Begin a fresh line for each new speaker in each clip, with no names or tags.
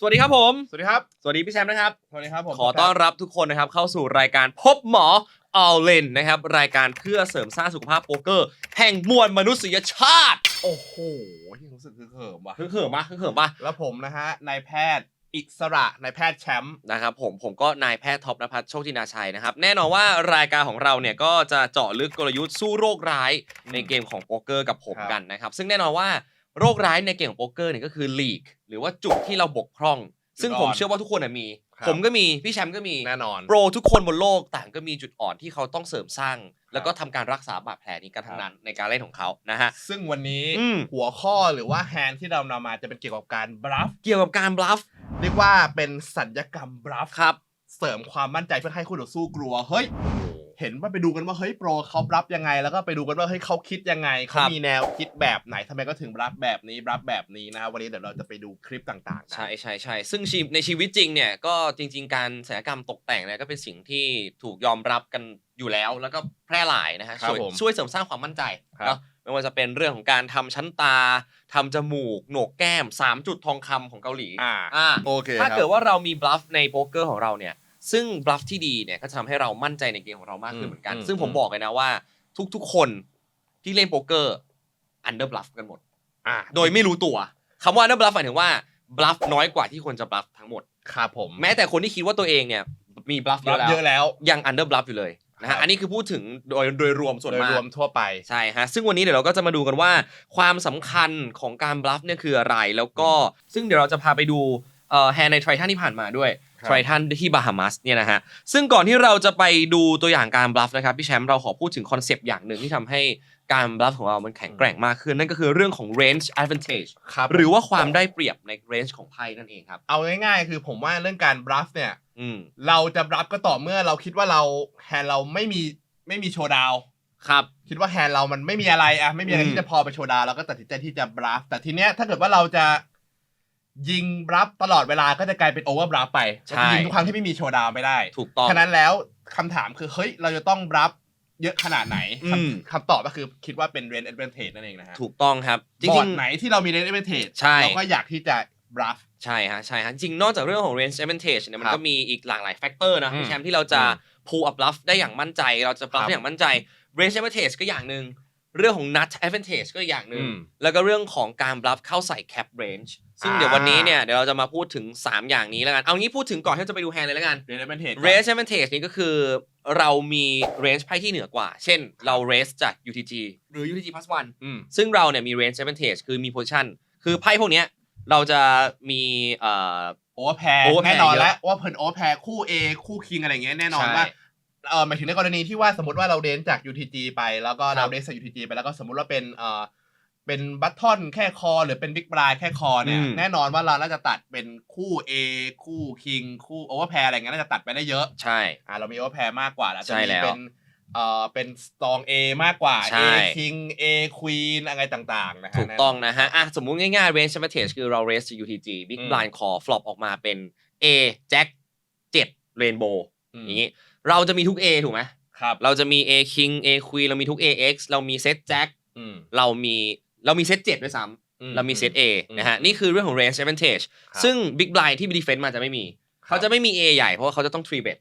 สวัสดีครับผม
สวัสดีครับ
สวัสดีพี่แชมป์นะครับ
สวัสดีครับผม
ขอต้อนรับทุกคนนะครับเข้าสู่รายการพบหมอ All In นะครับรายการเพื่อเสริมสร้างสุขภาพโป๊กเกอร์แห่งมวลมนุษยชาติ
โอ้โหรู้สึกเขิมว่ะ
เขิมปะ
แล้วผมนะฮะนายแพทย์อิสระนายแพทย์แชมป์
นะครับผมก็นายแพทย์ท็อปณภัทรโชคจินาชัยนะครับแน่นอนว่ารายการของเราเนี่ยก็จะเจาะลึกกลยุทธ์สู้โรคร้ายในเกมของโป๊กเกอร์กับผมกันนะครับซึ่งแน่นอนว่าโรคร้ายในเกมของโป๊กเกอร์เนี่ยก็คือลีกหรือว่าจุดที่เราบกพร่องซึ่งผมเชื่อว่าทุกคนมีผมก็มีพี่แชมป์ก็มี
แน่นอน
โปรทุกคนบนโลกต่างก็มีจุดอ่อนที่เขาต้องเสริมสร้างแล้วก็ทำการรักษาบาดแผลนี้กันทั้งนั้นในการเล่นของเขานะฮะ
ซึ่งวันนี้หัวข้อหรือว่าแฮนด์ที่เรานำมาจะเป็นเกี่ยวกับการบลัฟ
เกี่ยวกับการบลัฟ
เรียกว่าเป็นสัญญกรรมบลัฟ
ครับ
เสริมความมั่นใจเพื่อให้คู่ต่อสู้กลัวเฮ้ยเห็นว่าไปดูกันว่าเฮ้ยโปรเขาบลัฟยังไงแล้วก็ไปดูกันว่าเฮ้ยเขาคิดยังไงเขามีแนวคิดแบบไหนทำไมก็ถึงบลัฟแบบนี้นะวันนี้เดี๋ยวเราจะไปดูคลิปต่างๆ
ใช่ซึ่งในชีวิตจริงเนี่ยก็จริงๆการศัลยกรรมตกแต่งเนี่ยก็เป็นสิ่งที่ถูกยอมรับกันอยู่แล้วแล้วก็แพร่หลายนะฮะช่วยเสริมสร้างความมั่นใจเนาะไม่ว่าจะเป็นเรื่องของการทำชั้นตาทำจมูกโหนกแก้ม3จุดทองคำของเกาหลี
โอเค
ถ้าเกิดว่าเรามีบลัฟในโป๊กเกอร์ของเราเนี่ยซึ่งบลัฟที่ดีเนี่ยก็จะทำให้เรามั่นใจในเกมของเรามากขึ้นเหมือนกันซึ่งผมบอกเลยนะว่าทุกๆคนที่เล่นโป๊กเกอร์อันเดอร์บลัฟกันหมดโดยไม่รู้ตัวคำว่าอันเดอร์บลัฟหมายถึงว่าบลัฟน้อยกว่าที่ควรจะบลัฟทั้งหมด
ครับผม
แม้แต่คนที่คิดว่าตัวเองเนี่ยมีบลัฟเยอะแล้วยังอันเดอร์บลัฟอยู่เลยนะฮะอันนี้คือพูดถึงโดยรวมส่วนมาก
โดยรวมทั่วไป
ใช่ฮะซึ่งวันนี้เดี๋ยวเราก็จะมาดูกันว่าความสำคัญของการบลัฟเนี่ยคืออะไรแล้วก็ซึ่งเดี๋ยวเราจะพาไปดูแฮนด์ในไททันที่ผ่านมาด้วยไททันที่บาฮามัสเนี่ยนะฮะซึ่งก่อนที่เราจะไปดูตัวอย่างการบลัฟนะครับพี่แชมป์เราขอพูดถึงคอนเซปต์อย่างหนึ่งที่ทำให้การบลัฟของเรามันแข็งแกร่งมากขึ้นนั่นก็คือเรื่องของ range advantage หรือว่าความได้เปรียบใน range ของไพ่นั่นเองครับ
เอาง่ายๆคือผมว่าเรื่องการบลัฟเนี่ยเราจะบลัฟก็ต่อเมื่อเราคิดว่าเราแฮนด์เราไม่มีโชว์ดาว
ครับ
คิดว่าแฮนด์เรามันไม่มีอะไรไม่มีอะไรที่จะพอไปโชว์ดาวเราก็ตัดสินใจที่จะบลัฟแต่ทีเนี้ยถ้าเกิดว่าเราจะยิงบลัฟตลอดเวลาก็จะกลายเป็นโอเวอร์บลัฟไปจะยิงทุกครั้งที่ไม่มีโชว์ดาวไม่ได้
ถูกต้อง
ฉะนั้นแล้วคำถามคือเฮ้ยเราจะต้องบลัฟเยอะขนาดไหนคำตอบก็คือคิดว่าเป็น range advantage นั่นเองนะฮะ
ถูกต้องครับ
จริงๆไหนที่เรามี range advantage เราก็อยากที่จะบลัฟ
ใช่ฮะจริงนอกจากเรื่องของ range advantage เนี่ยมันก็มีอีกหลากหลายแฟกเตอร์นะพี่แชมป์ที่เราจะ pull up bluff ได้อย่างมั่นใจเราจะ bluff ได้อย่างมั่นใจ range advantage ก็อย่างนึงเรื่องของ nut advantage ก็อย่างนึงแล้วก็เรื่องของการ bluff เข้าใส่ cap range ซึ่งเดี๋ยววันนี้เนี่ยเดี๋ยวเราจะมาพูดถึง3อย่างนี้แล้วกันเอางี้พูดถึงก่อนที่จะไปดูแฮนด์เลยแล้วกัน range advantage นี่ก็คือเรามี range ไพ่ที่เหนือกว่าเช่นเรา raise จาก UTG หรือ UTG plus 1ซึ่งเราเนี่ยมี range advantage คือมี position คือไพ่พวกเนี้ยเราจะมี
โอเวอร์แพร์แน่นอนแล้วว่าเพิ่นโอเวอร์แพร์คู่ A คู่คิงอะไรอย่างเงี้ยแน่นอนว่าหมายถึงในกรณีที่ว่าสมมติว่าเราเดนจาก UTG ไปแล้วก็เราเดนจาก UTG ไปแล้วก็สมมติว่าเป็นบัตทอนแค่คอหรือเป็นบิ๊กบรายแค่คอเนี่ยแน่นอนว่าเราน่าจะตัดเป็นคู่ A คู่คิงคู่โอเวอร์แพร์อะไรเงี้ยน่าจะตัดไปได้เยอะ
ใช่
เรามีโอเวอร์แพร์มากกว่าแล้ว
จะมี
เป็นสตรอง A มากกว่า A King A Queen อะไรต่างๆนะฮะ
ถูกต้องนะฮะสมมุติง่ายๆ range advantage คือเรา raise จาก UTG big blind call flop ออกมาเป็น A Jack 7 Rainbow อย่างงี้เราจะมีทุก A ถูกไหม
ครับ
เราจะมี A King A Queen เรามีทุก AX เรามีเซต Jack เรามีเซต7ด้วยซ้ำเรามีเซต A นะฮะนี่คือเรื่องของ range advantage ซึ่ง big blind ที่ defense มาจะไม่มีเขาจะไม่มี A ใหญ่เพราะว่าเขาจะต้อง 3 bet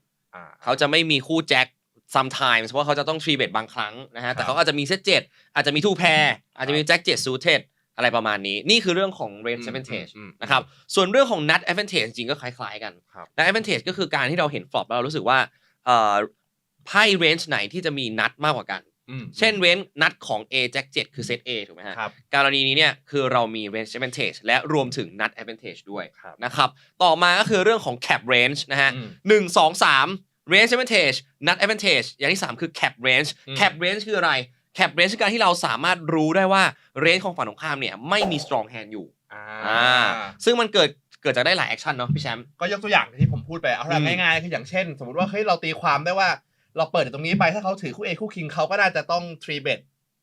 เขาจะไม่มีคู่ Jack sometimes เพราะเขาจะต้อง 3 bet บางครั้งนะฮะแต่เขาอาจจะมีเซต7อาจจะมี2 pair อาจจะมี Jack 7 suited อะไรประมาณนี้นี่คือเรื่องของ range advantage นะครับส่วนเรื่องของ nut advantage จริงๆก็คล้ายๆกัน nut advantage ก็คือการที่เราเห็น flop แล้วเรารู้สึกว่าไพ่ range ไหนที่จะมี nut มากกว่ากันเช่น range nut ของ A Jack 7คือ set A ถูกไหมฮะกรณีนี้เนี่ยคือเรามี range advantage และรวมถึง nut advantage ด้วยนะครับต่อมาก็คือเรื่องของ cap range นะฮะ1 2 3 range advantage nut advantage อย่างที่3คือ cap range cap range คืออะไร cap range คือการที่เราสามารถรู้ได้ว่า range ของฝั่งตรงข้ามเนี่ยไม่มี strong hand อยู่ซึ่งมันเกิดจากได้หลายแอคชั่นเนาะพี่แชมป์
ก็ยกตัวอย่างที่ผมพูดไปเอาแบบง่ายๆคืออย่างเช่นสมมติว่าเฮ้ยเราตีความได้ว่าเราเปิดตรงนี้ไปถ้าเขาถือคู่ A คู่คิงเขาก็น่าจะต้อง 3 bet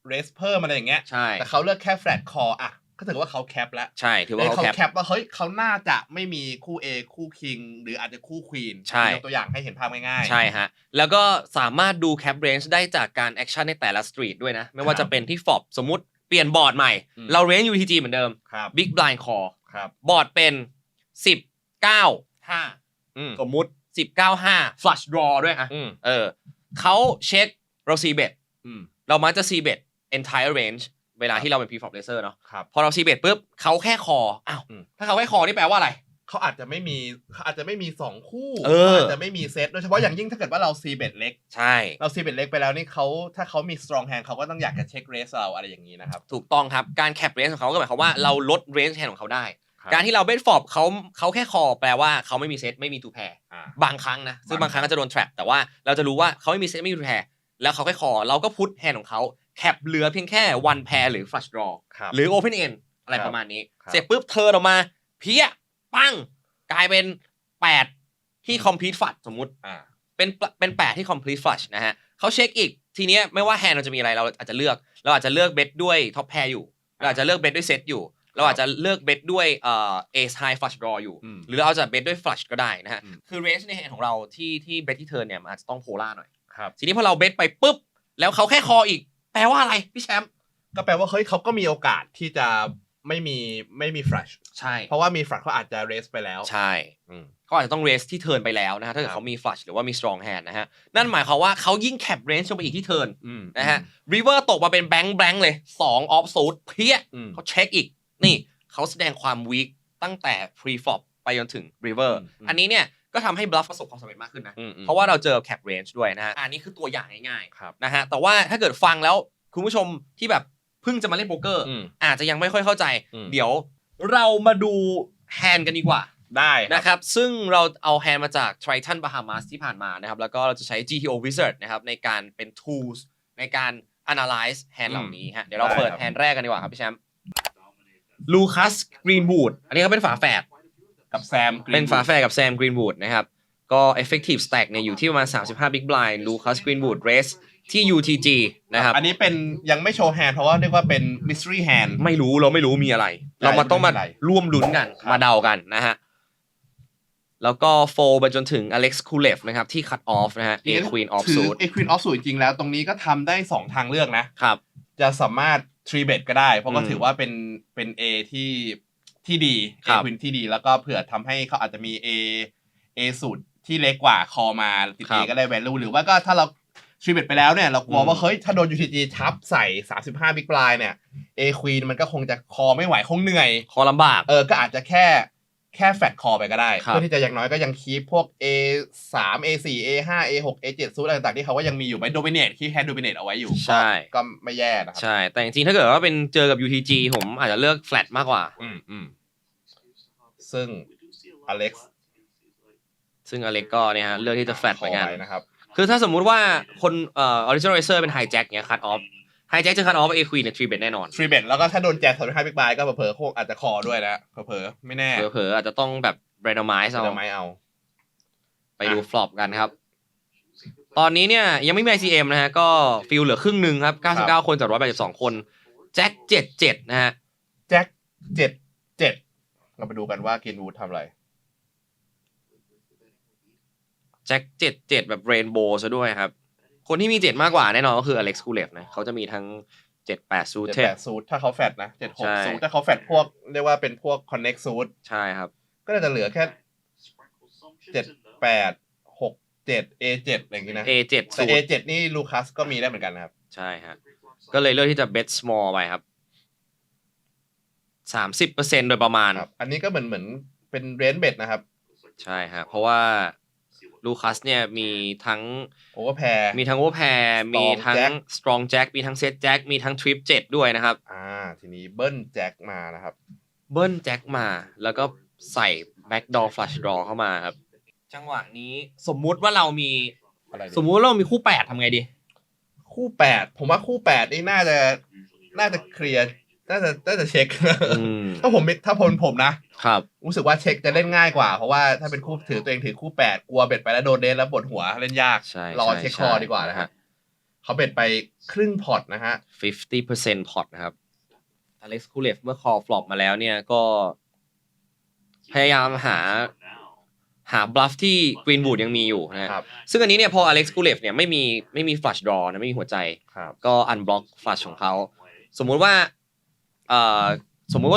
raise เพิ่มอะไรอย่างเงี้ยแต่เขาเลือกแค่ flat call ก็ถือว่าเขาแคปแล้ว
ใช่ถือว่าเขา
แคปว่าเฮ้ยเขาน่าจะไม่มีคู่ A คู่คิงหรืออาจจะคู่ควีนยกตัวอย่างให้เห็นภาพง่าย
ๆใช่ฮะแล้วก็สามารถดูแคปเรนจ์ได้จากการแอคชั่นในแต่ละสตรีทด้วยนะไม่ว่าจะเป็นที่ฟอบสมมุติเปลี่ยนบอร์ดใหม่เราเรนจ์ UTG เหมือนเดิม Big Blind Call บอร์ดเป็น10 19-5สมมุติ19-5 flush draw ด้วยอ่ะเขาเช็คเรา c bet เรามักจะ c bet entire range เวลาที่เราเป็น pre-flop raiser เนาะพอเรา c bet ปุ๊บเขาแค่คออ้าวถ้าเขาแค่คอนี่แปลว่าอะไร
เขาอาจจะไม่มี2คู่อาจจะไม่มีเซตโดยเฉพาะอย่างยิ่งถ้าเกิดว่าเรา c bet เล็ก
ใช่
เรา c bet เล็กไปแล้วนี่ถ้าเขามี strong hand เขาก็ต้องอยากจะเช็ค raise เราอะไรอย่างนี้นะครับ
ถูกต้องครับการ cap range ของเขาก็หมายความว่าเราลด range hand ของเขาได้การที่เราเบสฟอร์บเขาแค่คอแปลว่าเขาไม่มีเซตไม่มีทูแพร์บางครั้งนะซึ่งบางครั้งก็จะโดน trap แต่ว่าเราจะรู้ว่าเขาไม่มีเซตไม่มีทูแพร์แล้วเขาแค่คอเราก็พุทแฮนด์ของเขาแคปเหลือเพียงแค่ one pair หรือ flush draw หรือ open end อะไรประมาณนี้เสร็จปุ๊บเธอออกมาเพี้ยปั้งกลายเป็น8ที่ complete flush สมมุติเป็น8ที่ complete flush นะฮะเขาเช็คอีกทีเนี้ยไม่ว่าแฮนด์เราจะมีอะไรเราอาจจะเลือกเบสด้วย top pair อยู่เราอาจจะเลือกเบสด้วยเซตอยู่เราอาจจะเลือกเบสด้วยace high flush draw อยู่หรือเราจะเบสด้วย flush ก็ได้นะฮะคือ range ในแฮนด์ของเราที่เบสที่เทิร์นเนี่ยมันอาจจะต้องโพล่าหน่อยทีนี้พอเราเบสไปปุ๊บแล้วเขาแค่คออีกแปลว่าอะไรพี่แชมป์
ก็แปลว่าเฮ้ยเขาก็มีโอกาสที่จะไม่มี flush
ใช่
เพราะว่ามี flush เขาอาจจะ raise ไปแล้ว
ใช่เขาอาจจะต้อง raise ที่เทิร์นไปแล้วนะฮะถ้าเกิดเขามี flush หรือว่ามี strong hand นะฮะนั่นหมายความว่าเขายิ่ง cap range ลงไปอีกที่เทิร์นนะฮะ river ตกมาเป็น blank เลย2 off suit เพี้ยเขาเช็คอีกนี่เขาแสดงความ weak ตั้งแต่ pre flop ไปจนถึง river อันนี้เนี่ยก็ทำให้ bluff ประสบความสำเร็จมากขึ้นนะเพราะว่าเราเจอ cap range ด้วยนะฮะอันนี้คือตัวอย่างง่ายๆนะฮะแต่ว่าถ้าเกิดฟังแล้วคุณผู้ชมที่แบบเพิ่งจะมาเล่นโป๊กเกอร์อาจจะยังไม่ค่อยเข้าใจเดี๋ยวเรามาดูแฮนด์กันดีกว่า
ได้
นะครับซึ่งเราเอาแฮนด์มาจาก Triton Bahamas ที่ผ่านมานะครับแล้วก็เราจะใช้ GTO Wizard นะครับในการเป็น tools ในการ analyze แฮนด์เหล่านี้ฮะเดี๋ยวเราเปิดแฮนด์แรกกันดีกว่าครับพี่แชมป์ลูคัสกรีนวูดอันนี้เขาเป็นฝาแฝด
กับแซม
เป็นฝาแฝดกับแซมกรีนวูดนะครับก็ effective stack เนี่ยอยู่ที่ประมาณ35 big blind ลูคัสกรีนวูด raise ที่ UTG นะครับ
อันนี้เป็นยังไม่โชว์แฮนด์เพราะว่าเรียกว่าเป็น mystery hand
เราไม่รู้มีอะไรเรามาต้องมาร่วมลุ้นกันมาเดากันนะฮะแล้วก็โฟไปจนถึงอเล็กซ์คูเลฟนะครับที่ cut off นะฮะ A Queen off suit
A Queen off suit จริงๆแล้วตรงนี้ก็ทำได้2ทางเลือกนะครับจะสามารถ 3 bet ก็ได้เพราะก็ถือว่าเป็น A ที่ดี A Queen ที่ดีแล้วก็เผื่อทำให้เขาอาจจะมี A suit ที่เล็กกว่าคอมาติด A ก็ได้ value หรือว่าก็ถ้าเรา3 bet ไปแล้วเนี่ยเรากลัวว่าเฮ้ยถ้าโดน UTG ทับใส่35 big blind เนี่ย A Queen มันก็คงจะคอไม่ไหวคงเหนื่อย
คอลำบาก
ก็อาจจะแค่แฟตคอไปก็ได้เพื่อที่จะอย่างน้อยก็ยังคีปพวก A3 A4 A5 A6 A7 ซูตอะไรต่างๆที่เขาว่ายังมีอยู่ไม่โดมิเนตที่แฮนด์โดมิเนตเอาไว้อยู่
ใช่
ก็ไม่แย่นะครับ
ใช่แต่จริงๆถ้าเกิดว่าเป็นเจอกับ UTG ผมอาจจะเลือกแฟลตมากกว่า
ซึ่งอเล็ก
ก็เนี่ยฮะเลือกที่จะแฟลตเหมือนกัน
นะครับ
คือถ้าสมมุติว่าคนoriginal racer เป็นไฮแจ็คเนี่ย cut off ไฮแจ็คจะ cut off A Queen เนี่ย 3 bet แน่นอน
3 bet แล้วก็ถ้าโดนแจ็ค35 big blind ก็เผลอๆคงอาจจะคอด้วยนะเผลอๆไม่แน่
เผลอๆอาจจะต้องแบบ randomize
เอา
ไปดู flop กันครับตอนนี้เนี่ยยังไม่มี ICM นะฮะก็ฟิลเหลือครึ่งนึงครับ99คนจาก182คนแจ็ค77นะฮะ
แจ็ค77เราไปดูกันว่ากินวูดทำอะไร
แจ็ค77แบบเรนโบว์ซะด้วยครับคนที่มี7มากกว่าแน่นอนก็คืออเล็กซ์คูเลฟนะเขาจะมีทั้ง78ซูท
ถ้าเขาแฟตนะ76ซูทถ้าเขาแฟตพวกเรียกว่าเป็นพวกคอนเน็กซูท
ใช่ครับ
ก็น่าจะเหลือแค่78 67 A7 อะไรอย่างงี้นะ
A7
แต่ A7 นี่ลูคัสก็มีได้เหมือนกันนะครับ
ใช่ฮะก็เลยเลือกที่จะ bet small ไปครับ 30% โดยประมาณ
อันนี้ก็เหมือนเป็นเรนจ์เบ็ดนะครับ
ใช่ฮะเพราะว่าลูคัสเนี่ยมีทั้ง
โอเวอร์แพร์
มีทั้งstrong jack มีทั้งเซตแจ็คมีทั้งทริป7ด้วยนะครับ
ทีนี้เบิ้ลแจ็คมานะครับ
เบิ้ลแจ็คมาแล้วก็ใส่ backdoor flush draw เข้ามาครับจังหวะนี้สมมุติว่าเรามีคู่8ทำไงดี
คู่8ผมว่าคู่8นี่น่าจะเคลียร์น่าจะเช็คถ้าผมนะครับรู้สึกว่าเช็คจะเล่นง่ายกว่าเพราะว่าถ้าเป็นคู่ตัวเองถือคู่8กลัวเบ็ดไปแล้วโดนเดนแล้วปวดหัวเล่นยากรอเช็คคอดีกว่านะฮะเขาเบ็ดไปครึ่งพอร์ตนะฮะ
50% พอร์ตนะครับอเล็กซ์คูเลฟเมื่อคอฟลอปมาแล้วเนี่ยก็พยายามหาบลัฟที่กรีนวูดยังมีอยู่นะครับซึ่งอันนี้เนี่ยพออเล็กซ์คูเลฟเนี่ยไม่มีฟลัชดรอนะไม่มีหัวใจก็อันบล็อกฟลัชของเขาสมมุติว่า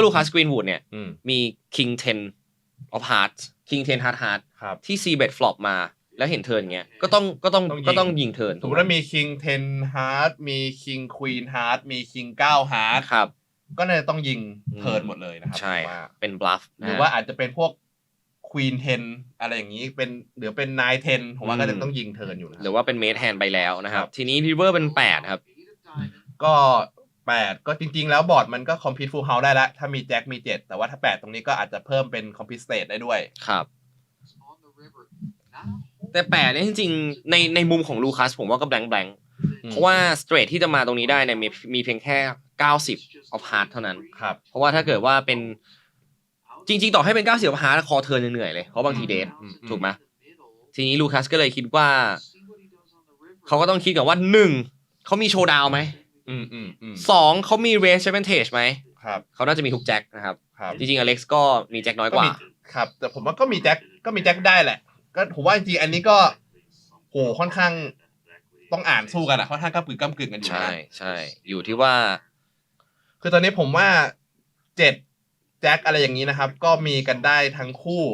ลูคัสกรีนวูดเนี่ยมี King 10 of Hearts King 10 Hard Hard
ครับ
ที่ C bet flop มาแล้วเห็นเทิร์นอย่างเงี้ยก็ต้องยิงเทิร์น
สมมติว่ามี King 10 Heart มี King Queen Heart มี King 9 Heart
ครับ
ก็น่าจะต้องยิงเทิร์นหมดเลยนะครั
ใช่
ว่า
เป็น bluff
หรือว่าอาจจะเป็นพวก Queen 10 อะไรอย่างนี้เป็นหรือเป็น Nine 10ผมว่าก็จะต้องยิงเทิร์นอยู่นะ
หรือว่าเป็น made hand ไปแล้วนะครับ
ครับ
ทีนี้ river เป็น8ครับ
ก็8ก็จริงๆแล้วบอร์ดมันก็ compete full house ได้แล้วถ้ามีแจ็คมี7แต่ว่าถ้า8ตรงนี้ก็อาจจะเพิ่มเป็น compete state ได้ด้วย
ครับ แต่8เนี่ยจริงๆในมุมของลูคัสผมว่าก็แบงค์เพราะว่า straight ที่จะมาตรงนี้ได้เนี่ยมีเพียงแค่90 of heart เท่านั้น
ครับ
เพราะว่าถ้าเกิดว่าเป็นจริงๆต่อให้เป็น90 of heart คอเทิร์นยังเหนื่อยเลยเพราะบางทีเดทถูกไหมทีนี้ลูคัสก็เลยคิดว่าเขาก็ต้องคิดก่อนว่า1เขามีโชว์ดาวไหม2เขามี raise advantage ไหม
ครับ
เขาน่าจะมีทุกแจ็คนะครับ
ครับ
จริงๆอเล็กซ์ก็มีแจ็คน้อยกว่า
ครับแต่ผมว่าก็มีแจ็คได้แหละก็ผมว่าจริงๆอันนี้ก็โหค่อนข้างต้องอ่านสู้กันอ่ะค่อนข้างก้ำกึ่งกันอยู่
ใช่
นะ
ใช่อยู่ที่ว่า
คือตอนนี้ผมว่า7แจ็คอะไรอย่างนี้นะครับ ก็มีกันได้ทั้งคู่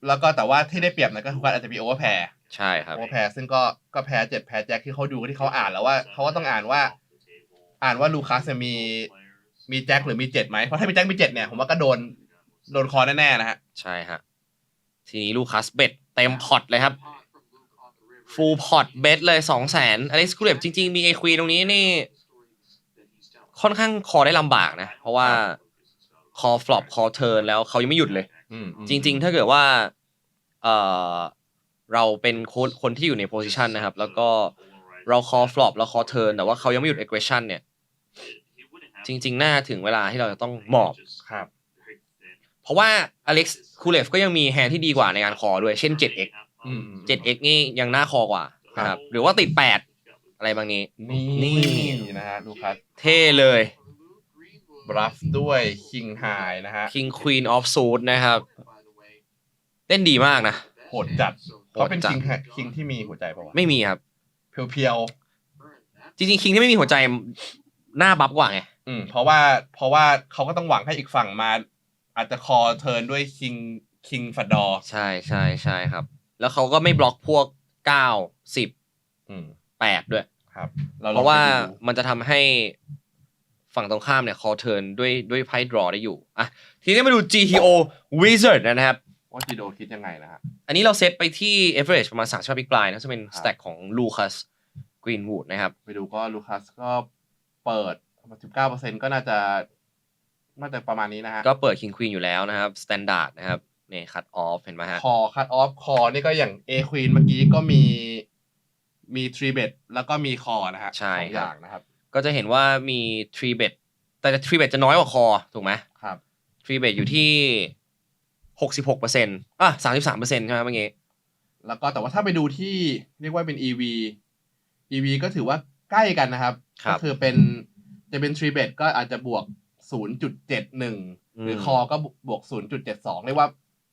แล้วก็แต่ว่าที่ได้เปรียบนะก็คือการอาจจะมีโอเวอร์แพร์
ใช่ครับ
โอเวอร์แพร์ซึ่งก็แพ้7แพ้แจ็คที่เขาดูที่เขาอ่านแล้วว่าเขาก็ต้องอ่านว่าลูคัสเนี่ยมีแจ็คหรือมี7ไหมเพราะถ้ามีแจ็คมี7เนี่ยผมว่าก็โดนคอแน่ๆนะฮะ
ใช่ฮะทีนี้ลูคัสเบ็ดเต็มพอตเลยครับฟูลพอตเบ็ดเลย 200,000 อเล็กซ์คูเลฟจริงๆมีไอควีตรงนี้นี่ค่อนข้างคอได้ลำบากนะ เพราะว่าคอฟลอปคอเทิร์นแล้วเขายังไม่หยุดเลย จริงๆถ้าเกิดว่าเราเป็นคนที่อยู่ในโพซิชันนะครับแล้วก็เราคอฟลอปแล้วคอเทิร์นแต่ว่าเขายังไม่หยุด aggression เนี่ยจริงๆน่าถึงเวลาที่เราจะต้องหมอบ
ครับ
เพราะว่าอเล็กซ์คูเลฟก็ยังมีแฮนด์ที่ดีกว่าในการคอด้วยเช่น 7x 7x นี่ยังน่าคอกว่านะครับหรือว่าติด8อะไรบางนี้
นี่นะฮะลูคัส
เท่เลย
บลัฟด้วยคิงไฮนะฮะ
King Queen of Suit นะครับเล่นดีมากนะ
โหดจัดเขาเป็น
โหดจัด
คิงที่มีหัวใจป่าวะ
ไม่มีครับ
เพียว
จริงๆ คิงที่ไม่มีหัวใจหน้าบัฟกว่าไง
เพราะว่าเขาก็ต้องหวังให้อีกฝั่งมาอาจจะคอเทิร์นด้วยคิงฟัดดอร์
ใช่ใช่ใช่ครับ แล้วเขาก็ไม่บล็อกพวก9 10 8ด้วย
ครับ
เพราะว่ามันจะทำให้ฝั่งตรงข้ามเนี่ยคอเทิร์นด้วยไพ่ดรอได้อยู่อ่ะทีนี้มาดู GTO Wizard นะครับ
ว่าจีโดคิดยังไงนะฮะ
อันนี้เราเซตไปที่ average ประมาณ3 บิ๊กบลายนะจะเป็น stack ของ Lucas Greenwood นะครับ
ไปดูก็ลูคัสก็เปิด 19% ก็น่าจะประมาณนี้นะฮะ
ก็เปิด King Queen อยู่แล้วนะครับ standard นะครับนี่ cut off เห็นไหมฮะ
คอคัตออฟคอนี่ก็อย่าง A Queen เมื่อกี้ก็มี3 bet แล้วก็มีคอนะฮะ
ใช่
สองอย่างนะครับ
ก็จะเห็นว่ามี3 bet แต่ 3 bet จะน้อยกว่าคอถูกไหม
ครับ
3 bet อยู่ที่ 66%33%ใช่ไหมเมื่อกี้
แล้วก็แต่ว่าถ้าไปดูที่เรียกว่าเป็น EV ก็ถือว่าใกล้กันนะครับ ก็คือจะเป็น3 bet ก็อาจจะบวก 0.71 หรือคอก็บวก 0.72 เรียกว่า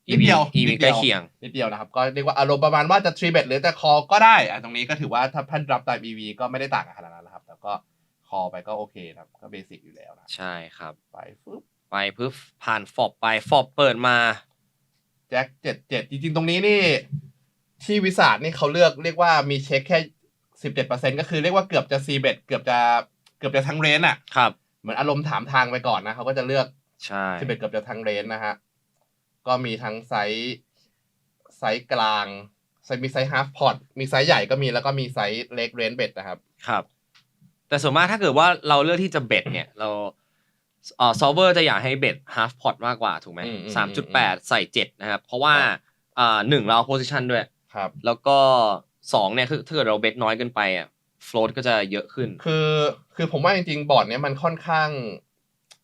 นิดเดียว
EV ใกล้เคียง
นิดเดียวนะครับ ก็เรียกว่าอารมณ์ประมาณว่าจะ3 bet หรือจะคอก็ได้ตรงนี้ก็ถือว่าถ้าท่านรับตาม EV ก็ไม่ได้ต่างกันขนาดนั้นนะครับแต่ก็คอไปก็โอเคนะครับก็เบสิกอยู่แล้วนะ
ใช่ครับ
ไปฟึบ
ไปปึ๊บผ่านฟอบไปฟอบเปิดมา
แจ็ค77จริงๆตรงนี้นี่ที่วิสาทนี่เขาเรียกว่ามีเช็คแค่ 17% ก็คือเรียกว่าเกือบจะซีเบ็ดเกือบจะทั้งเรนอ่ะ
ครับ
เหมือนอารมณ์ถามทางไปก่อนนะเขาก็จะเลือก
ใช่
ซีเบ็ดเกือบจะทั้งเรนนะฮะก็มีทั้งไซส์กลางมีไซส์ฮาล์ฟพอตมีไซส์ใหญ่ก็มีแล้วก็มีไซส์เล็กเรนเบ็ดนะครับ
ครับ แต่ส่วนมากถ้าเกิดว่าเราเลือกที่จะเบ็ดเนี่ยเราซอลเวอร์จะอยากให้เบ็ดฮาล์ฟพอตมากกว่าถูกไหม 3.8 ใส่ 7 นะครับ เพราะว่า1เราโพซิชันด้วย
ครับ
แล้วก็2เนี่ยคือถ้าเกิดเราเบ็ดน้อยเกินไปโฟลต์ก็จะเยอะขึ้น
คือผมว่าจริงๆบอร์ดเนี้ยมันค่อนข้าง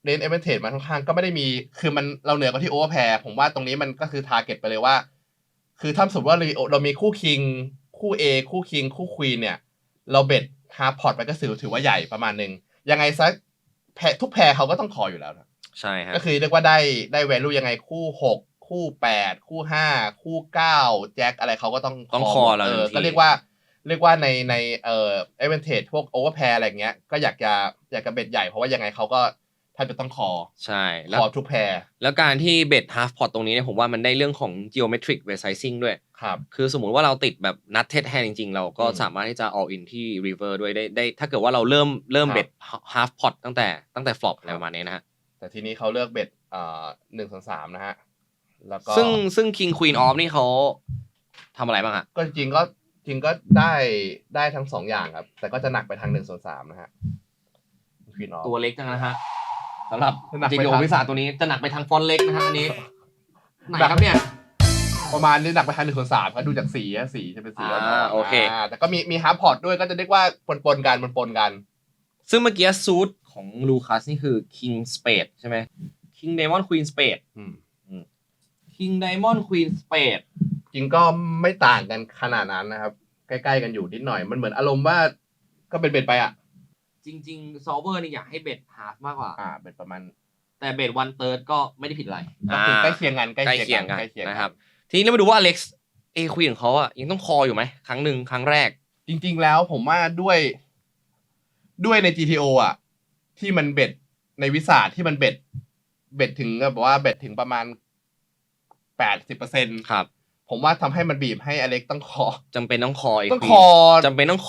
เรนเอเวนเทจมันค่อนข้างก็ไม่ได้มีคือมันเราเหนือกว่าที่โอเวอร์แพร์ผมว่าตรงนี้มันก็คือทาร์เก็ตไปเลยว่าคือถ้าสมมติว่าเรามีคู่คิงคู่ A คู่คิงคู่ควีนเนี่ยเราเบ็ดฮาร์พอร์ตไปก็ถือว่าใหญ่ประมาณนึงยังไงซะทุกแพร์เขาก็ต้องขออยู่แล้วนะ
ใช่ฮะ
ก็คือเรียกว่าได้ value ยังไงคู่6คู่8คู่5คู่9แจ็คอะไรเขาก็ต้อง
คอเรา
ก็เรียกว่าในadvantage พวก overpair อะไรเงี้ยก็อยากจะเบ็ดใหญ่เพราะว่ายังไงเขาก็ท ถ้าจะต้องคอ
ใช่
คอทุกแพร
แล้วการที่เบ็ด half pot ตรงนี้เนี่ยผมว่ามันได้เรื่องของ geometric resizing ด้วย
ครับ
คือสมมุติว่าเราติดแบบ nutted hand จริงๆเราก็สามารถที่จะ all in ที่ river ด้วยได้ถ้าเกิดว่าเราเริ่มเบ็ด half pot ตั้งแต่ flop อะไรประมาณนี้นะฮะ
แต่ทีนี้เขาเลือกเบ็ด1/3นะฮะแล้วก็
ซึ่ง king queen off นี่เขาทำอะไรบ้างฮะ
ก็จริงก็ได้ทั้ง2อย่างครับแต่ก็จะหนักไปทาง1/3นะฮะ queen off
ตัวเล็กจังนะฮะสำหรับจีดีโอวิสาตัวนี้จะหนักไปทางฟอนต์เล็กนะฮะอันนี้ไหนครับเนี่ย
ประมาณนี้หนักไปทาง1/3ครับดูจากสีจะเป็นสี
โอเค
แต่ก็มีฮาร์ปพอร์ตด้วยก็จะเรียกว่าปนกัน
ซึ่งเมื่อกี้ซูทของลูคัสนี่คือ king spade ใช่ไหม king diamond queen spade king diamond queen spade
จริงก็ไม่ต่างกันขนาดนั้นนะครับใกล้ๆกันอยู่นิดหน่อยมันเหมือนอารมณ์ว่าก็เป็นเบ็ดไปอ่ะ
จริงๆ solver นี่อยากให้เบ็ด half มากกว่า
เบ็ดประมาณ
แต่เบ็ด one third ก็ไม่ได้ผิดอะไร
ก็คือใกล้เคียงกัน
นะครับทีนี้เรามาดูว่า Alex A Queen ของเขาอ่ะยังต้องคออยู่ไหมครั้งแรก
จริงๆแล้วผมว่าด้วยใน GTO อ่ะที่มันเบ็ดในวิสาที่มันเบ็ดถึงแบบว่าเบ็ดถึงประมาณ 80%
ครับ
ผมว่าทำให้มันบีบให้อเล็กต้องคอ
จำเป็นต้องคอ
ต้องคอ
จำเป็นต้อง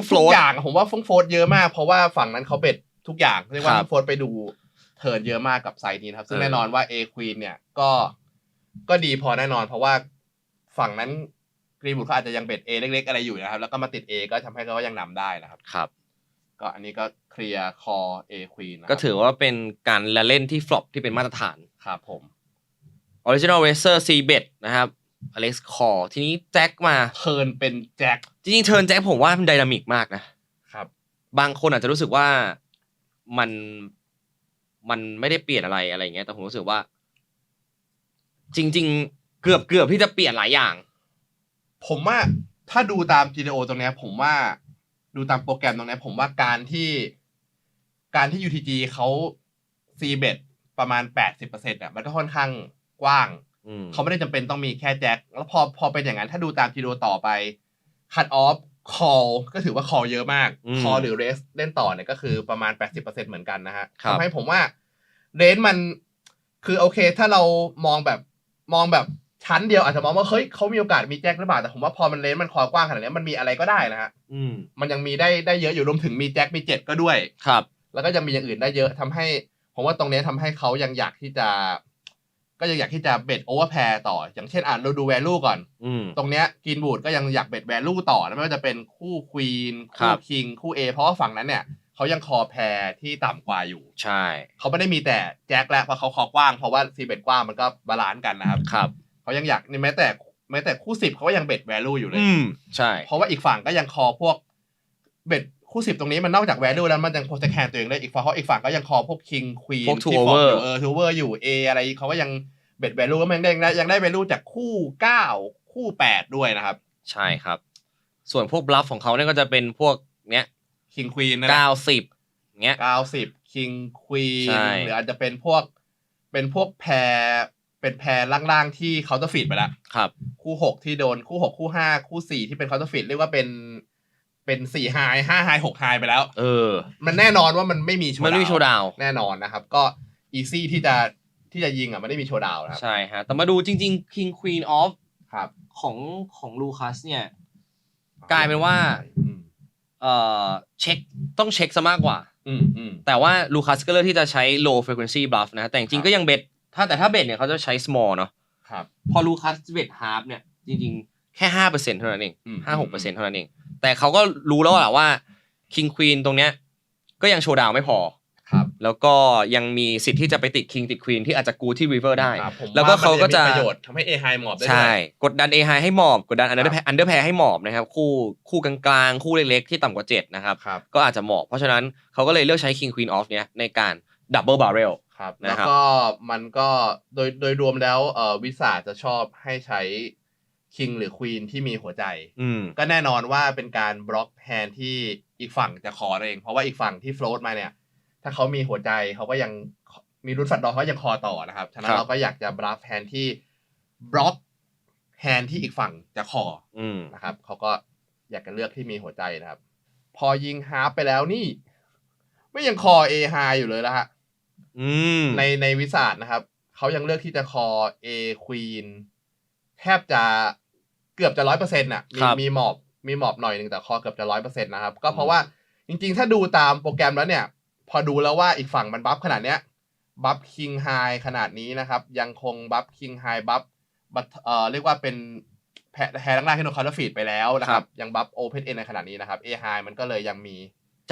โฟล
ทุกอย่างผมว่าโฟลเยอะมากเพราะว่าฝั่งนั้นเขาเบ็ดทุกอย่างเรียกว่าโฟลไปดูเทิร์นเยอะมากกับไซด์นี้ครับซึ่งแน่นอนว่า A Queen เนี่ยก็ดีพอแน่นอนเพราะว่าฝั่งนั้นกรีนวูดเขาอาจจะยังเบ็ด A เล็กๆอะไรอยู่นะครับแล้วก็มาติด A ก็ทำให้เขายังนำได้นะครับ
ครับ
ก็อันนี้ก็เคลียร์คอ A Queen
ก็ถือว่าเป็นการเล่นที่ฟลอปที่เป็นมาตรฐาน
ครับผม
Original Racer C bet นะครับอเล็กซ์คอทีนี้แจ็คมา
เทิร์นเป็นแจ็ค
จริงๆเทิร์นแจ็คผมว่ามันไดนามิกมากนะครับบางคนอาจจะรู้สึกว่ามันไม่ได้เปลี่ยนอะไรเงี้ยแต่ผมรู้สึกว่าจริงๆเกือบที่จะเปลี่ยนหลายอย่าง
ผมว่าถ้าดูตาม GTO ตรงนี้ผมว่าดูตามโปรแกรมตรงนี้ผมว่าการที่ UTG เขา C bet ประมาณ 80% อ่ะมันก็ค่อนข้างกว้างเขาไม่ได้จำเป็นต้องมีแค่แจ็คแล้วพอเป็นอย่างนั้นถ้าดูตาม GTO ต่อไป cut off call ก็ถือว่า call เยอะมาก call หรือ raise เล่นต่อเนี่ยก็คือประมาณ 80% เหมือนกันนะฮะทำให้ผมว่า range มันคือโอเคถ้าเรามองแบบชั้นเดียวอาจจะมองว่าเฮ้ยเขามีโอกาสมีแจ็คหรือเปล่าแต่ผมว่าพอมันrangeมันคอกว้างขนาดนี้มันมีอะไรก็ได้นะฮะมันยังมีได้เยอะอยู่รวมถึงมีแจ็คมี7ก็ด้วย
ครับ
แล้วก็ยังมีอย่างอื่นได้เยอะทำให้ผมว่าตรงนี้ทำให้เขายังอยากที่จะเบ็ดโอเวอร์แพร์ต่ออย่างเช่นเราดู value ก่อนตรงเนี้ยกินบูดก็ยังอยากเบ็ด value ต่อแล้วไม่ว่าจะเป็นคู่ควีนคู่คิงคู่ A เพราะว่าฝั่งนั้นเนี่ยเขายังคอแพร์ที่ต่ำกว่าอยู่
ใช่
เขาไม่ได้มีแต่แจ็คแล้วเพราะเขาคอกว้างเพราะว่าซีเบ็ดกว้างมันก็บาลานซ์กันนะครับเขายังอยากแม้แต่คู่10เขาก็ยังเบ็ด value อยู่เลย
ใช่
เพราะว่าอีกฝั่งก็ยังคอพวกเบ็ดคู่10ตรงนี้มันนอกจาก value แล้วมันยัง protect hand ตัวเองได้อีกฝั่งก็ยังคอพวก king queen
ที่ฟอร์
อยู่ทูเวอร์อยู่ A อะไรเขาก็ยังเบ็ด value ก็ยังได้ value จากคู่9คู่8ด้วยนะครับ
ใช่ครับส่วนพวก bluff ของเขาเนี่ยก็จะเป็นพวกเนี้ย
king queen นะ
90เงี้ย
90 king queen หรืออาจจะเป็นพวกแพรเป็นแพรล่างๆที่เขาจะฟีดไปแล้ว
ครับ
คู่6ที่โดนคู่6คู่5คู่4ที่เป็นเขาจะฟีดเรียกว่าเป็น4 high 5 high 6 high ไปแล้วมันแน่นอนว่ามันไม่มีโชว์ดาวแน่นอนนะครับก็ easy ที่จะยิงไม่ได้มีโชว์ดาวนะครับ
ใช่ฮะแต่มาดูจริงๆ King Queen of ของลูคัสเนี่ยกลายเป็นว่าเช็คต้องเช็คซะมากกว่าแต่ว่าลูคัสก็เลือกที่จะใช้ low frequency bluff นะแต่จริงๆก็ยังเบ็ดถ้าเบ็ดเนี่ยเขาจะใช้ small เนาะพอลูคัสเบ็ด half เนี่ยจริงๆแค่ 5% เท่านั้นเอง 5-6% เท่านั้นเองแต่เขาก็รู้แล้วแหละว่า King Queen ตรงเนี้ยก็ยังโชว์ดาวไม่พอแล้วก็ยังมีสิทธิ์ที่จะไปติด King ติด Queen ที่อาจจะกูที่ River ได้แล้วก็เขาก็จะ
ประโยชน์ทำให้ A high หมอบได้
ใช่กดดัน A high ให้หมอบกดดัน under pair ให้หมอบนะครับคู่กลางๆคู่เล็กๆที่ต่ำกว่า7นะครับก็อาจจะหมอบเพราะฉะนั้นเขาก็เลยเลือกใช้ King Queen off เนี้ยในการ double barrel
แล้วก็มันก็โดยรวมแล้ววิสาจะชอบให้ใช้คิงหรือควีนที่มีหัวใจก็แน่นอนว่าเป็นการบล็อกแฮนด์ที่อีกฝั่งจะคอเองเพราะว่าอีกฝั่งที่โฟลตมาเนี่ยถ้าเขามีหัวใจเขาก็ยังมีรุ่นฟัดดอกเขายังคอต่อนะครับฉะนั้นเราก็อยากจะบล็อกแฮนด์ที่บล็อกแฮนด์ที่อีกฝั่งจะคอนะครับเขาก็อยากจะเลือกที่มีหัวใจนะครับพอยิงฮาร์ปไปแล้วนี่ไม่ยังคอ A high อยู่เลยแล้วฮะ ในวิสาทนะครับเขายังเลือกที่จะคอ A Queen แทบจะเกือบจะ 100% น่ะมีหมอบหน่อยนึงแต่คอเกือบจะ 100% นะครับก็เพราะว่าจริงๆถ้าดูตามโปรแกรมแล้วเนี่ยพอดูแล้วว่าอีกฝั่งมันบัฟขนาดเนี้ยบัฟ King High ขนาดนี้นะครับยังคงบัฟ King High บัฟเรียกว่าเป็นแพ้ล่างๆให้โดนคาร์ลฟีดไปแล้วนะครับยังบัฟ Open End ในขนาดนี้นะครับ A High มันก็เลยยังมี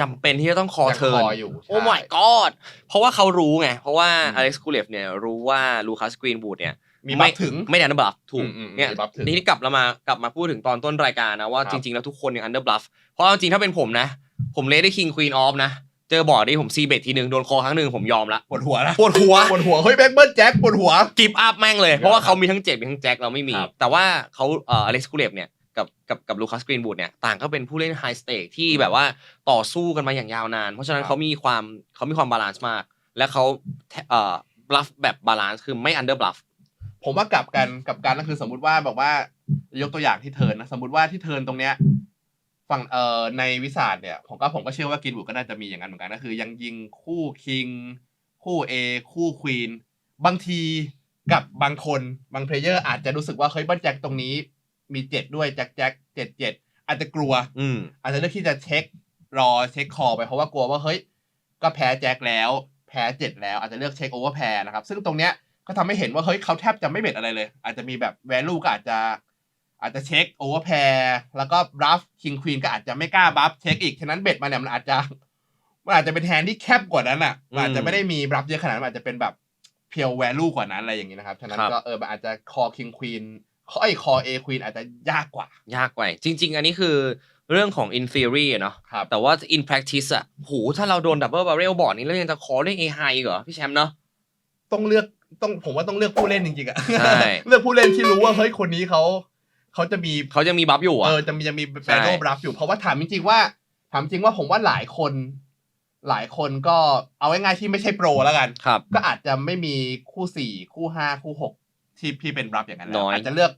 จำเป็นที่จะต้องคอเทิร์น
อยู่
โอ้ my god เพราะว่าเขารู้ไงเพราะว่าอเล็กซ์กูเลฟเนี่ยรู้ว่าลูคัสกรีนวูดเนี่ย
มีบัฟถึง
ไม่ได้อันเดอร์บลัฟถูกเนี่ยนี่กลับมาพูดถึงตอนต้นรายการนะว่าจริงๆแล้วทุกคนยังอันเดอร์บลัฟเพราะจริงๆถ้าเป็นผมนะผมเลดได้คิงควีนออฟนะเจอบอร์ดที่ผมซีเบททีนึงโดนคอครั้งนึงผมยอมละ
ปวดหัว
เ
ฮ้ยแบ็คเบิร์ดแจ็คปวดหัว
กิฟต์อัพแม่งเลยเพราะว่าเขามีทั้งเจ็บมีทั้งแจ็คเราไม่มีแต่ว่าเขาอเล็กซ์กูเลฟเนี่ยกับลูคัสกรีนวูดเนี่ยต่างก็เป็นผู้เล่นไฮสเต็กที่แบบว่าต่อสู้กันมาอย่างยาวนานเพราะฉะนั้นเขามีความบาลานซ์มากและเขาบลัฟแบบบาลานซ์คือไม่อันเดอร์บลัฟ
ผมว่ากลับกันก็คือสมมุติว่าบอกว่ายกตัวอย่างที่เทิร์นนะสมมุติว่าที่เทิร์นตรงเนี้ยฝั่งในวิสาทเนี่ยผมก็เชื่อว่ากินบูดก็น่าจะมีอย่างนั้นเหมือนกันก็คือยังยิงคู่คิงคู่ A คู่ควีนบางทีกับบางคนบางเพลเยอร์อาจจะรู้สึกว่าเฮ้ยบัตแจ็คตรงนี้มี7ด้วยแจ็ค7อาจจะกลัวอาจจะเลือกที่จะเช็คคอไปเพราะว่ากลัวว่าเฮ้ยก็แพ้แจ็คแล้วแพ้7แล้วอาจจะเลือกเช็คโอเวอร์แพร์นะครับซึ่งตรงเนี้ยก็ทำให้เห็นว่าเฮ้ยเขาแทบจะไม่เบ็ดอะไรเลยอาจจะมีแบบ value ก็อาจจะเช็คโอเวอร์แพร์แล้วก็บัฟคิงควีนก็อาจจะไม่กล้าบัฟเช็คอีกฉะนั้นเบ็ดมาเนี่ยมันอาจจะเป็นแฮนด์ที่แคบกว่านั้นอ่ะมันอาจจะไม่ได้มีบัฟเยอะขนาดนั้นอาจจะเป็นแบบเพียว value กว่านั้นอะไรอย่างนี้นะครับฉะนั้นก็มันอาจจะคอคิงควีนคอ A Queen อาจจะยากกว่า
จริงๆอันนี้คือเรื่องของ in theory เนาะแต่ว่า in practice อ่ะโหถ้าเราโดน double barrel board นี้แล้วยังจะขอเล่น A high เหรอพี่แชมป์เนาะ
ผมว่าต้องเลือกผู้เล่นจริงๆอ่ะเลือกผู้เล่นที่รู้ว่าเฮ้ยคนนี้เขาจะ
มีบัฟอยู่อ่ะ
จะมีแบทเทิลบัฟอยู่เพราะว่าถามจริงๆว่าผมว่าหลายคนก็เอาง่ายๆที่ไม่ใช่โปรแล้วกันก็อาจจะไม่มีคู่4คู่5คู่6ที่พี่เป็นบัฟอย่างนั้นอาจจะเลือก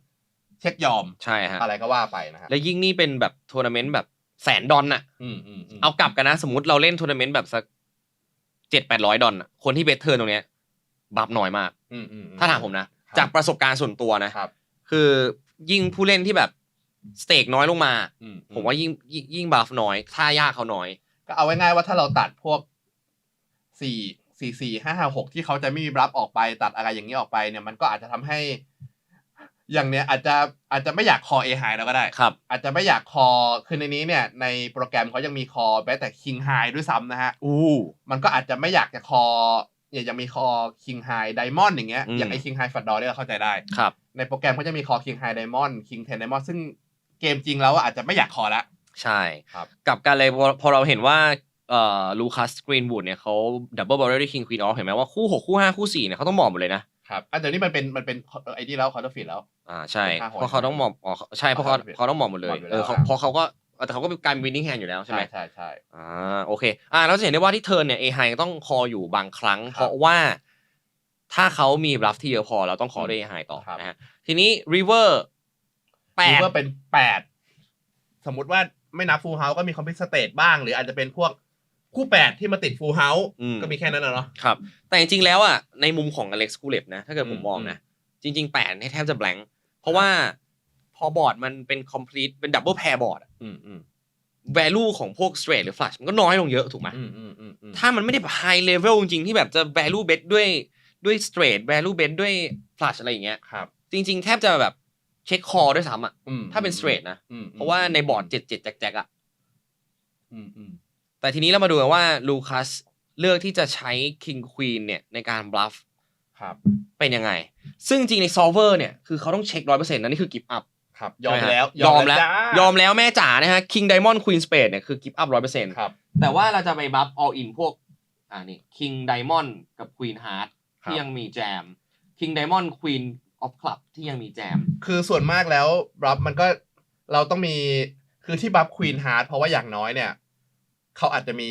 เช็คยอม
ใช่ฮะ
อะไรก็ว่าไปนะฮะ
แล้วยิ่งนี่เป็นแบบทัวร์นาเมนต์แบบ$100,000น่ะเอากลับกันนะสมมุติเราเล่นทัวร์นาเมนต์แบบสัก$700-800อ่ะคนที่เบสเทิร์นตรงเนี้ยบัฟน้อยมากถ้าถามผมนะจากประสบการณ์ส่วนตัวนะคือยิ่งผู้เล่นที่แบบสเต็กน้อยลงมาผมว่ายิ่งบัฟน้อยท่ายากเขาน้อย
ก็เอาง่ายๆว่าถ้าเราตัดพวก4-5-6ที่เขาจะไม่มีบัฟออกไปตัดอะไรอย่างนี้ออกไปเนี่ยมันก็อาจจะทำให้อย่างเนี้ยอาจจะไม่อยากคอ A high แล้วก็ได้อาจจะไม่อยากคอคือในนี้เนี่ยในโปรแกรมเขายังมีคอแม้แต่ King High ด้วยซ้ำนะฮะมันก็อาจจะไม่อยากจะคอเนี่ยยังมีคอ King High Diamond อย่างเงี้ยอย่างไอ้ King High Fat Door เนี่ยเราเข้าใจได้ในโปรแกรมเขาจะมีคอ King High Diamond King 10 Diamond ซึ่งเกมจริงแล้วอาจจะไม่อยากคอละ
ใช่กับการเลยพอเราเห็นว่าลูคัสกรีนวูดเนี่ยเขาดับเบิลบอลเลอร์คิงควีนออฟเห็นไหมว่าคู่6คู่5คู่4เนี่ยเขาต้องหมอบหมดเลยนะครับ
เดี๋ยวนี้มันเป็นไอ้นี่แล้วคอร์เตอร์ฟีดแล้ว
ใช่เพราะเขาต้องหมอบใช่เพราะเขาต้องหมอบหมดเลยเพราะเขาก็แต่เขาก็เป็นการวินนิ่งแฮนด์อยู่แล้วใช่ไหม
ใช่
โอเคเราจะเห็นได้ว่าที่เทิร์นเนี่ย A high ต้องคออยู่บางครั้งเพราะว่าถ้าเขามีบลัฟที่เยอะพอเราต้องขอด้วย A high ต่อนะฮะทีนี้ River
เป็น8สมมุติว่าไม่นับ Full House ก็มี Complete State บ้างหรืออาจจะเป็นพวกคู่8ที่มาติด Full House ก็มีแค่นั้นเนาะ
ครับแต่จริงๆแล้วอ่ะในมุมของ Alex Kulev นะถ้าเกิดผมมองนะจริงๆ8เนี่ยแทบจะ blank เพราะว่าพอบอร์ดมันเป็น complete เป็น double pair board value ของพวก straight หรือ flush มันก็น้อยลงเยอะถูกไหมถ้ามันไม่ได้ high level จริงๆที่แบบจะ value bet ด้วย straight value bet ด้วย flush อะไรอย่างเงี้ยจริงๆแทบจะแบบเช็คคอด้วยซ้ำอ่ะถ้าเป็น straight นะเพราะว่าในบอร์ด7แจ็คๆอ่ะแต่ทีนี้เรามาดูกันว่าลูคัสเลือกที่จะใช้ King Queen เนี่ยในการ bluff เป็นยังไงซึ่งจริงใน solver เนี่ยคือเขาต้องเช็ค 100% นะนี่คือ give up
ครับยอมแล้ว
แม่จ๋านะฮะ King Diamond Queen Spade เนี่ยคือ give up 100%
ครับ
แต่ว่าเราจะไป bluff all in พวกนี่ King Diamond กับ Queen Heart ที่ยังมีแจม King Diamond Queen of Club ที่ยังมีแจม
คือส่วนมากแล้ว bluff มันก็เราต้องมีคือที่ bluff Queen Heart เพราะว่าอย่างน้อยเนี่ยเขาอาจจะมี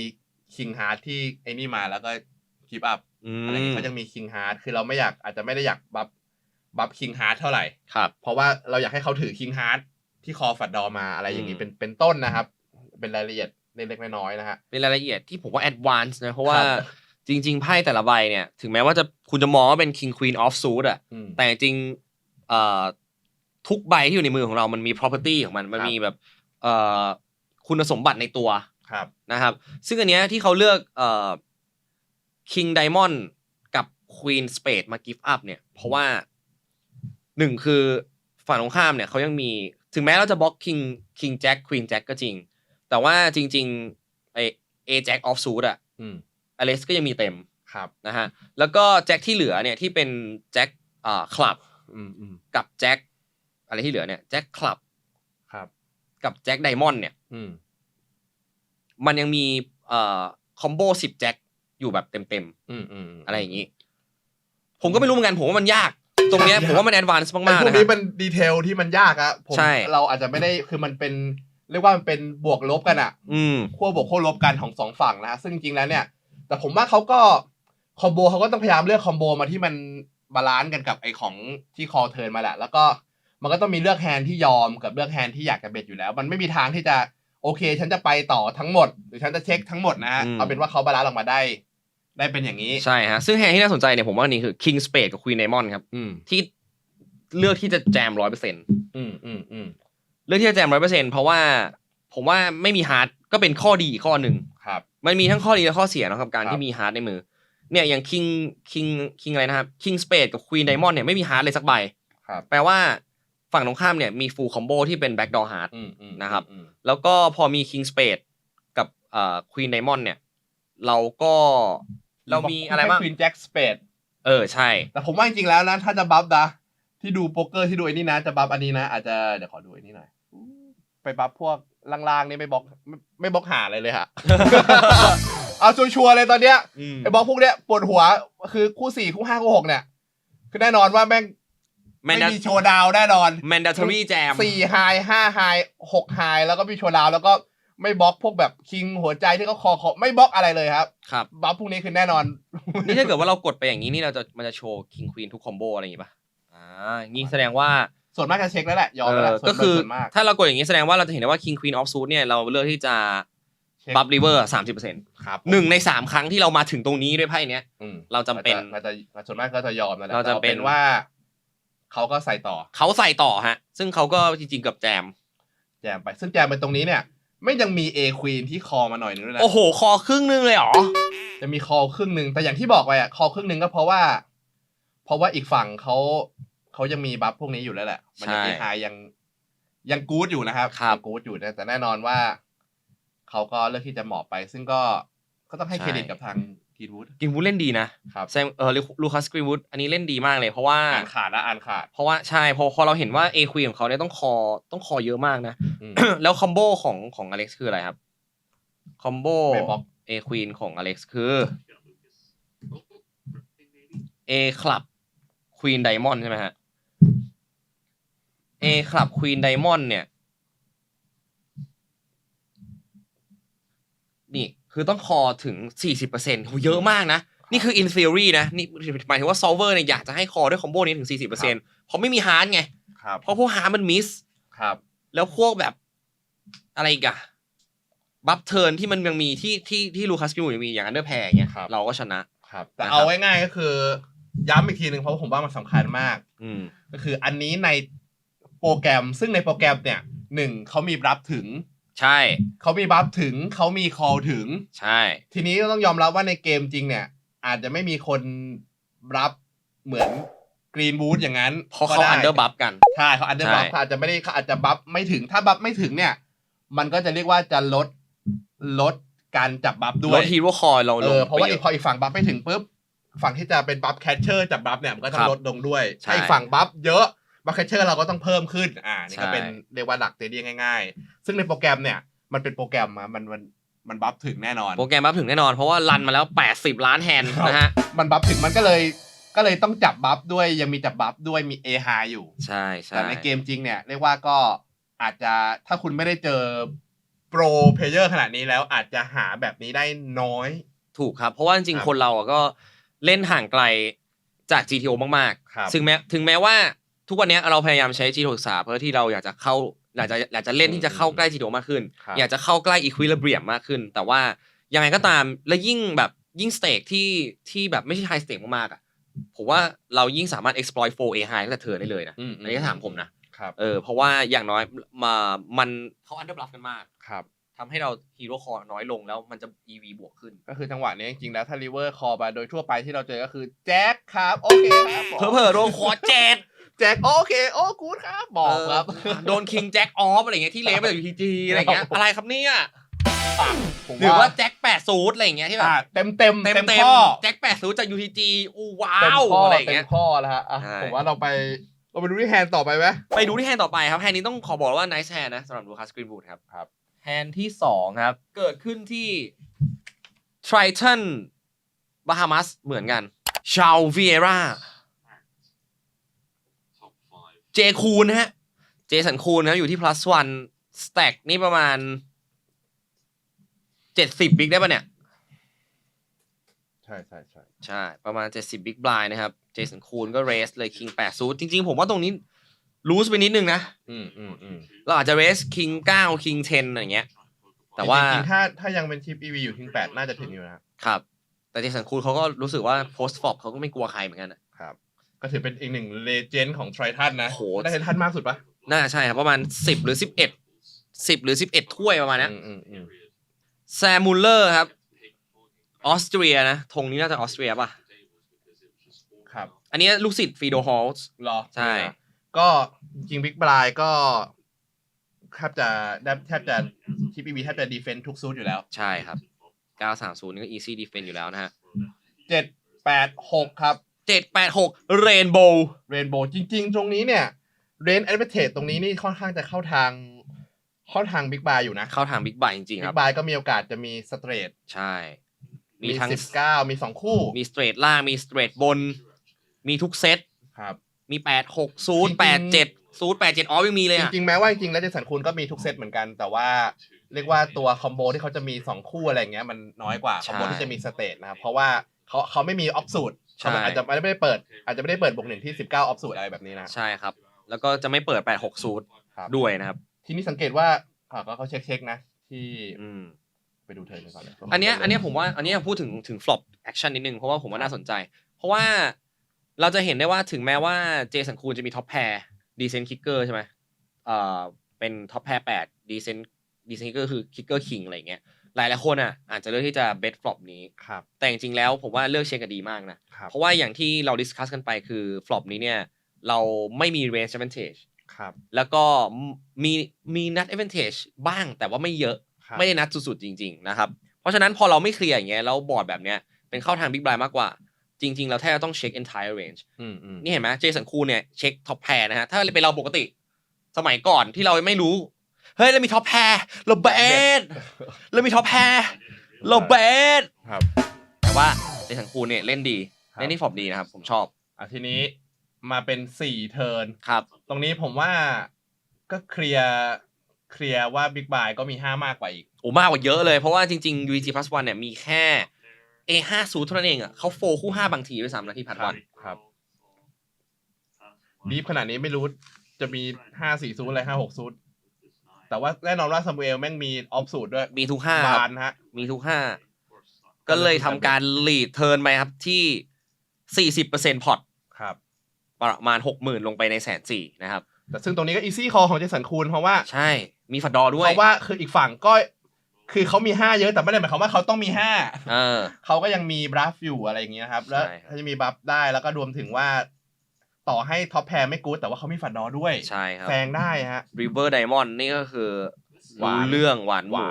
King Heart ที่ไอ้นี่มาแล้วก็ give up อะไรอย่างนี้เขายังมี King Heart คือเราอาจจะไม่ได้อยากบัฟ King Heart เท่าไหร่เพราะว่าเราอยากให้เขาถือ King Heart ที่คอฝัดดอมาอะไรอย่างนี้เป็นต้นนะครับเป็นรายละเอียดเล็กๆน้อยๆนะฮะ
เป็นรายละเอียดที่ผมว่า advance นะเพราะว่า จริงๆไพ่แต่ละใบเนี่ยถึงแม้ว่าคุณจะมองว่าเป็น King Queen of Suit อ่ะแต่จริงทุกใบที่อยู่ในมือของเรามันมี property ของมันมีแบบคุณสมบัติในตัวนะครับซึ่งอันเนี้ยที่เขาเลือกKing Diamond กับ Queen Spade มา give up เนี่ยเพราะว่า1คือฝั่งตรงข้ามเนี่ยเขายังมีถึงแม้เราจะบล็อก King Jack Queen Jack ก็จริงแต่ว่าจริงๆไอ้ A Jack of Suit อ่ะอเล็กซ์ก็ยังมีเต็มนะฮะแล้วก็แจ็คที่เหลือเนี่ยที่เป็นแจ็คคลับกับแจ็คอะไรที่เหลือเนี่ยแจ็คคลับกับแจ็คไดมอนด์เนี่ยมันยังมีคอมโบ10แจ็คอยู่แบบเต็มอะไรอย่างนี้ผมก็ไม่รู้เหมือนกันผมว่ามันยากตรงเนี้ยผมว่ามันแอดวานซ์มากๆนะพวก
นี้เป็นดีเทลที่มันยากอะผมเราอาจจะไม่ได้คือมันเป็นเรียกว่ามันเป็นบวกลบกันอะขั้วบวกขั้วลบกันของ2ฝั่งนะฮะซึ่งจริงๆแล้วเนี่ยแต่ผมว่าเขาก็คอมโบเขาก็ต้องพยายามเลือกคอมโบมาที่มันบาลานซ์กันกับไอของที่คอเทิร์นมาแหละแล้วก็มันก็ต้องมีเลือกแฮนด์ที่ยอมกับเลือกแฮนด์ที่อยากจะเบ็ดอยู่แล้วมันไม่มีทางที่จะโอเคฉันจะไปต่อทั้งหมดหรือฉันจะเช็คทั้งหมดนะฮะเอาเป็นว่าเขาบาลานซ์ออกมาได้เป็นอย่างนี้
ใช่ฮะซึ่งแฮนด์ที่น่าสนใจเนี่ยผมว่านี่คือ King Spade กับ Queen Diamond ครับที่เลือกที่จะแจม 100% เลือกที่จะแจม 100% เพราะว่าผมว่าไม่มีฮาร์ดก็เป็นข้อดีอีกข้อหนึ่งมันมีทั้งข้อดีและข้อเสียนะครับการที่มีฮาร์ดในมือเนี่ยอย่าง King อะไรนะครับ King Spade กับ Queen Diamond เนี่ยไม่มีฮาร์ดเลยสักใบแปลว่าฝั่งตรงข้ามเนี่ยมี full combo ที่เป็น backdoor hard นะครับแล้วก็พอมี King Spade กับQueen Diamond เนี่ยเรามีอะไรบ้าง
Queen Jack Spade
ใช่
แต่ผมว่าจริงๆแล้วนะถ้าจะบัฟนะที่ดูโป๊กเกอร์ที่ดูไอ้นี่นะจะบัฟอันนี้นะอาจจะเดี๋ยวขอดูไอ้นี่หน่อยไปบัฟพวกล่างๆนี่ไม่บล็อกหาเลยฮะ เอาชัวร์เลยตอนเนี้ยไอ้บล็อกพวกเนี้ยปวดหัวคือคู่4คู่5คู่6เนี่ยคือแน่นอนว่าแม่งไม่มีโชว์ดาวแน่นอน
mandatory jam
4 high 5 high 6 high แล้วก็มีโชว์ดาวแล้วก็ไม่บล็อกพวกแบบคิงหัวใจที่เขาคอไม่บล็อกอะไรเลยครับบัฟพวกนี้คือแน่นอน
นี่ถ้าเกิดว่าเรากดไปอย่างนี้นี่มันจะโชว์ King Queen ทุกคอมโบอะไรอย่างงี้ป่ะงี้แสดงว่า
ส่วนมากจะเช็คแล้วแหละยอมแล้ว
ก็คือถ้าเรากดอย่างนี้แสดงว่าเราจะเห็นได้ว่า King Queen of Suit เนี่ยเราเลือกที่จะบัฟริเวอร์ 30%
ครับ
1ใน3ครั้งที่เรามาถึงตรงนี้ด้วยไพ่เนี้ยเราจำเป็น
ส่วนมากก็จะยอมแล้วเราจะเป็นว่าเขาก็ใส่ต่อ
ฮะซึ่งเขาก็จริงๆกับแจม
ไปซึ่งแจมเป็นตรงนี้เนี่ยไม่ยังมี A Queen ที่คอมาหน่อยนึงด้วยนะ
โอ้โหคอครึ่งนึงเลยเหรอ
จะมีคอครึ่งนึงแต่อย่างที่บอกไปอ่ะคอครึ่งนึงก็เพราะว่าอีกฝั่งเขายังมีบัฟพวกนี้อยู่แล้วแหละมันยังมีไฮยังกู๊ดอยู่นะครับกู๊ดอยู่นะแต่แน่นอนว่าเขาก็เลือกที่จะหมอบไปซึ่งก็ต้องให้เครดิตกับทางกินวูด
เล่นดีนะครับแซมลูคัสกรีนวูดอันนี้เล่นดีมากเลยเพราะว่า
อ่านขาด
เพราะว่าใช่พอเราเห็นว่าเอควีนของเขาเนี่ยต้องคอเยอะมากนะ แล้วคอมโบของอเล็กซ์คืออะไรครับคอมโบเอควีนของอเล็กซ์คือเอคลับควีนไดมอนด์ใช่ไหมฮะเอคลับควีนไดมอนด์เนี่ยนี่คือต้องคอถึง 40% โหเยอะมากนะนี่คือ in theory นะนี่หมายถึงว่า solver เนี่ยอยากจะให้คอด้วยคอมโบนี้ถึง 40% เพราะไม่มีฮาร์ดไงเพราะพวกฮาร์ดมันมิสแล้วพวกแบบอะไรอีกอะบัฟเทิร์นที่มันยังมีที่ลูคัสกิมูยังมีอย่างอันเดอร์แพร์อย่างเงี้ยเราก็ชนะครับ
แต่เอาง่ายๆก็คือย้ำอีกทีนึงเพราะผมว่ามันสำคัญมากก็คืออันนี้ในโปรแกรมซึ่งในโปรแกรมเนี่ย1เขามีบัฟถึง
ใช่
เขามีบัฟถึงเขามีคอลถึง
ใช่
ทีนี้ต้องยอมรับว่าในเกมจริงเนี่ยอาจจะไม่มีคนรับเหมือนกรีนวูดอย่างนั้น
เพราะเขาอันเดอร์บัฟกัน
ใช่เขาอันเดอร์บัฟเขาอาจจะไม่ได้เขาอาจจะบัฟไม่ถึงถ้าบัฟไม่ถึงเนี่ยมันก็จะเรียกว่าจะลดการจับบัฟด้วย
ลดฮีโร่คอยเราลง
เพราะว่าพออีกฝั่งบัฟไม่ถึงปุ๊บฝั่งที่จะเป็นบัฟแคชเชอร์จับบัฟเนี่ยมันก็ต้องลดลงด้วยถ้าอีกฝั่งบัฟเยอะบัฟแคชเชอร์เราก็ต้องเพิ่มขึ้นนี่ก็เป็นเรียกว่าหลักเทรดดิ้งง่ายๆซึ่งในโปรแกรมเนี่ยมันเป็นโปรแกรมมันบัฟถึงแน่นอน
โปรแกรมบัฟถึงแน่นอนเพราะว่ารันมาแล้ว80ล้านแฮนด์นะฮะ
มันบัฟถึงมันก็เลยต้องจับบัฟด้วยยังมีจับบัฟด้วยมี A high อยู่
ใช่
แต่ในเกมจริงเนี่ยเรียกว่าก็อาจจะถ้าคุณไม่ได้เจอโปรเพลเยอร์ขนาดนี้แล้วอาจจะหาแบบนี้ได้น้อย
ถูกครับเพราะว่าจริงๆคนเราก็เล่นห่างไกลจาก GTO มากๆถึงแม้ว่าทุกวันนี้เราพยายามใช้ GTO ศึกษาเพื่อที่เราอยากจะเล่นที่จะเข้าใกล้ GTO มากขึ้นอยากจะเข้าใกล้ Equilibrium มากขึ้นแต่ว่ายังไงก็ตามและยิ่งแบบ ยิ่งสเต็กที่แบบไม่ใช่ไฮสเต็กมากๆอ่ะผมว่าเรายิ่งสามารถ exploit 4A high ตั้งแต่เธอได้เลยนะอันนี้ถามผมนะครับเพราะว่าอย่างน้อยมันเขา under bluff กันมาก
ครับ
ทำให้เราฮีโร่คอน้อยลงแล้วมันจะ EV บวกขึ้น
ก็คือจังหวะนี้จริงๆแล้วถ้าริเวอร์คอมาโดยทั่วไปที่เราเจอก็คือแจ็คครับโอเคครับ
เผลอๆโดนคอเจ็ด
แจ็คโอเคโอ้กูดครับบอกครับ
โดนคิงแจ็คออฟอะไรเงี้ยที่เลฟไปอยู่ UTG อะไรเงี้ยอะไรครับเนี่ยหรือว่าแจ็ค8ซูทอะไรเงี้ยที่แบบ
เต็มข้อ
แจ็ค8ซูทจาก UTG อู้ว้าวอะไรเงี้ย
เต็มข้อแล้วฮะผมว่าเราไปดูที่แฮนด์ต่อไปไหม
ไปดูที่แฮนด์ต่อไปครับแฮนด์นี้ต้องขอบอกว่า nice hand นะสำหรับลูคัสกรีนวูดครับแฮนด์ที่2ครับเกิดขึ้นที่ Triton Bahamas เหมือนกันชาววีเอร่าเจคูนฮะเจสันคูนนะอยู่ที่ plus 1 stack นี่ประมาณ70 บิ๊กได้ป่ะเนี่ย
ใช่
ประมาณ70 บิ๊กบลายนะครับเจสันคูนก็เรสเลยคิง8ซูทจริงๆผมว่าตรงนี้ลูสไปนิดนึงนะเราอาจจะเรสคิง9คิง10อะไรเงี้ยแต่ว่า
จริงๆถ้ายังเป็นชิป EV อยู่คิง8น่าจะถึงอยู่
นะครับแต่เจสันคูนเขาก็รู้สึกว่า post flop เขาก็ไม่กลัวใครเหมือนกัน
นะครับก็ถือเป็นอีกหนึ่งเลเจนด์ของ Triton นะได้ไททันมากสุดปะ
น่าใช่ครับประมาณ10 หรือ 11ถ้วยประมาณนี้แซมมูลเลอร์ครับออสเตรียนะธงนี้น่าจะออสเตรียป่ะ
ครับ
อันนี้ลูกศิษย์ฟีโดฮอลส์
หรอ
ใช่
ก็จริงบิ๊กบลายก็แทบจะทีพีบีแทบจะดีเฟนส์ทุกซูทอยู่แล้ว
ใช่ครับ930นี่ก็ easy defense อยู่แล้วนะฮะ
786ครับ
786เรนโบว์
จริงๆตรงนี้เนี่ยเรนแอดเวนเทจตรงนี้นี่ค่อนข้างจะเข้าทางบิ๊กบายอยู่นะ
เข้าทางบิ๊กบายจริงๆครับ
บิ๊กบายก็มีโอกาสจะมีสเตรท
ใช่มีทั้ง
19มี2คู่
มีสเตรทล่างมีสเตรทบนมีทุกเซต
ครับ
มี86ซูท87ซูท87อ๋อยังมีเลยอ่ะ
จริงๆแม้ว่าจริงๆแล้วเจสันคูนก็มีทุกเซตเหมือนกันแต่ว่าเรียกว่าตัวคอมโบที่เขาจะมี2คู่อะไรเงี้ยมันน้อยกว่าคอมโบที่จะมีสเตทนะครับเพราะว่าเขาไม่มีออฟสูตรอาจจะไม่ได้เปิดบวก1ที่19ออฟสูตรอะไรแบบนี้นะ
ใช่ครับแล้วก็จะไม่เปิด86ซูทด้วยนะครับ
ทีนี้สังเกตว่าเขาเช็คนะที่ไปดูเทิร์นก่อน
อันเนี้ยผมว่าอันนี้พูดถึง flop action นิดนึงเพราะว่าผมว่าน่าสนใจเพราะว่าเราจะเห็นได้ว่าถึงแม้ว่าเจสันคูนจะมีท็อปแพร์ดีเซนคิกเกอร์ใช่ไหมเป็นท็อปแพร์8ดีเซนคิกเกอร์คือคิกเกอร์คิงอะไรอย่างเงี้ยหลายคนอาจจะเลือกที่จะเบสฟลอปนี้แต่จริงๆแล้วผมว่าเลือกเช็คกันดีมากนะเพราะว่าอย่างที่เราดิสคัสกันไปคือฟลอปนี้เนี่ยเราไม่มี range advantage แล้วก็มีนัด advantage บ้างแต่ว่าไม่เยอะไม่ได้นัดสุดๆจริงๆนะครับเพราะฉะนั้นพอเราไม่เคลียร์อย่างเงี้ยแล้วบอร์ดแบบเนี้ยเป็นเข้าทาง big blind มากกว่าจริงๆเราแทบต้องเช็ค entire range นี่เห็นไหมเจสันคูเนี่ยเช็คท็อปแพร์นะฮะถ้าเป็นเราปกติสมัยก่อนที่เราไม่รู้เฮ้ยเรามีท็อปแพร์เราเบสเรามีท็อปแพร์เราเบสแต่ว่าเจสันคูเนี่ยเล่นดีเล่นที่ฟอร์มดีนะครับผมชอบ
ทีนี้มาเป็น4เทิร์น
ครับ
ตรงนี้ผมว่าก็เคลียร์ว่าบิ๊กบายก็มี5มากกว่าอีก
มากกว่าเยอะเลยเพราะว่าจริงๆ UEG Plus 1เนี่ยมีแค่ A5 ซูทเท่านั้นเองเขาโฟคู่5บางทีด้วยซ้ำนะที่พัดวัน
ครับดีขนาดนี้ไม่รู้จะมี5-4ซูทอะไร5-6ซูทแต่ว่าแน่นอนว่าซามูเอลแม่งมีออฟสูตรด้วย
มีทุก5
บานฮะ
มีทุก5ก็เลยทำการลีดเทิร์นไปครับที่ 40% พอร์ต
ครับ
ประมาณ 60,000 ลงไปใน 140,000 นะครับ
แต่ซึ่งตรงนี้ก็อีซี่คอของเจสันคูนเพราะว่า
ใช่มีฝัดดอด้วย
เพราะว่าคืออีกฝั่งก็คือเขามี5เยอะแต่ไม่ได้หมายความว่าเขาต้องมี5เขาก็ยังมีบัฟอยู่อะไรอย่างเงี้ยครับแล้วเขาจะมีบัฟได้แล้วก็รวมถึงว่าต่อให้ท็อปแพร์ไม่กู๊ดแต่ว่าเขามีฝัดดอด้วย
ใช่ครับ
แซงได้ฮะ
River Diamond นี่ก็คือรู้เรื่องหวานหมู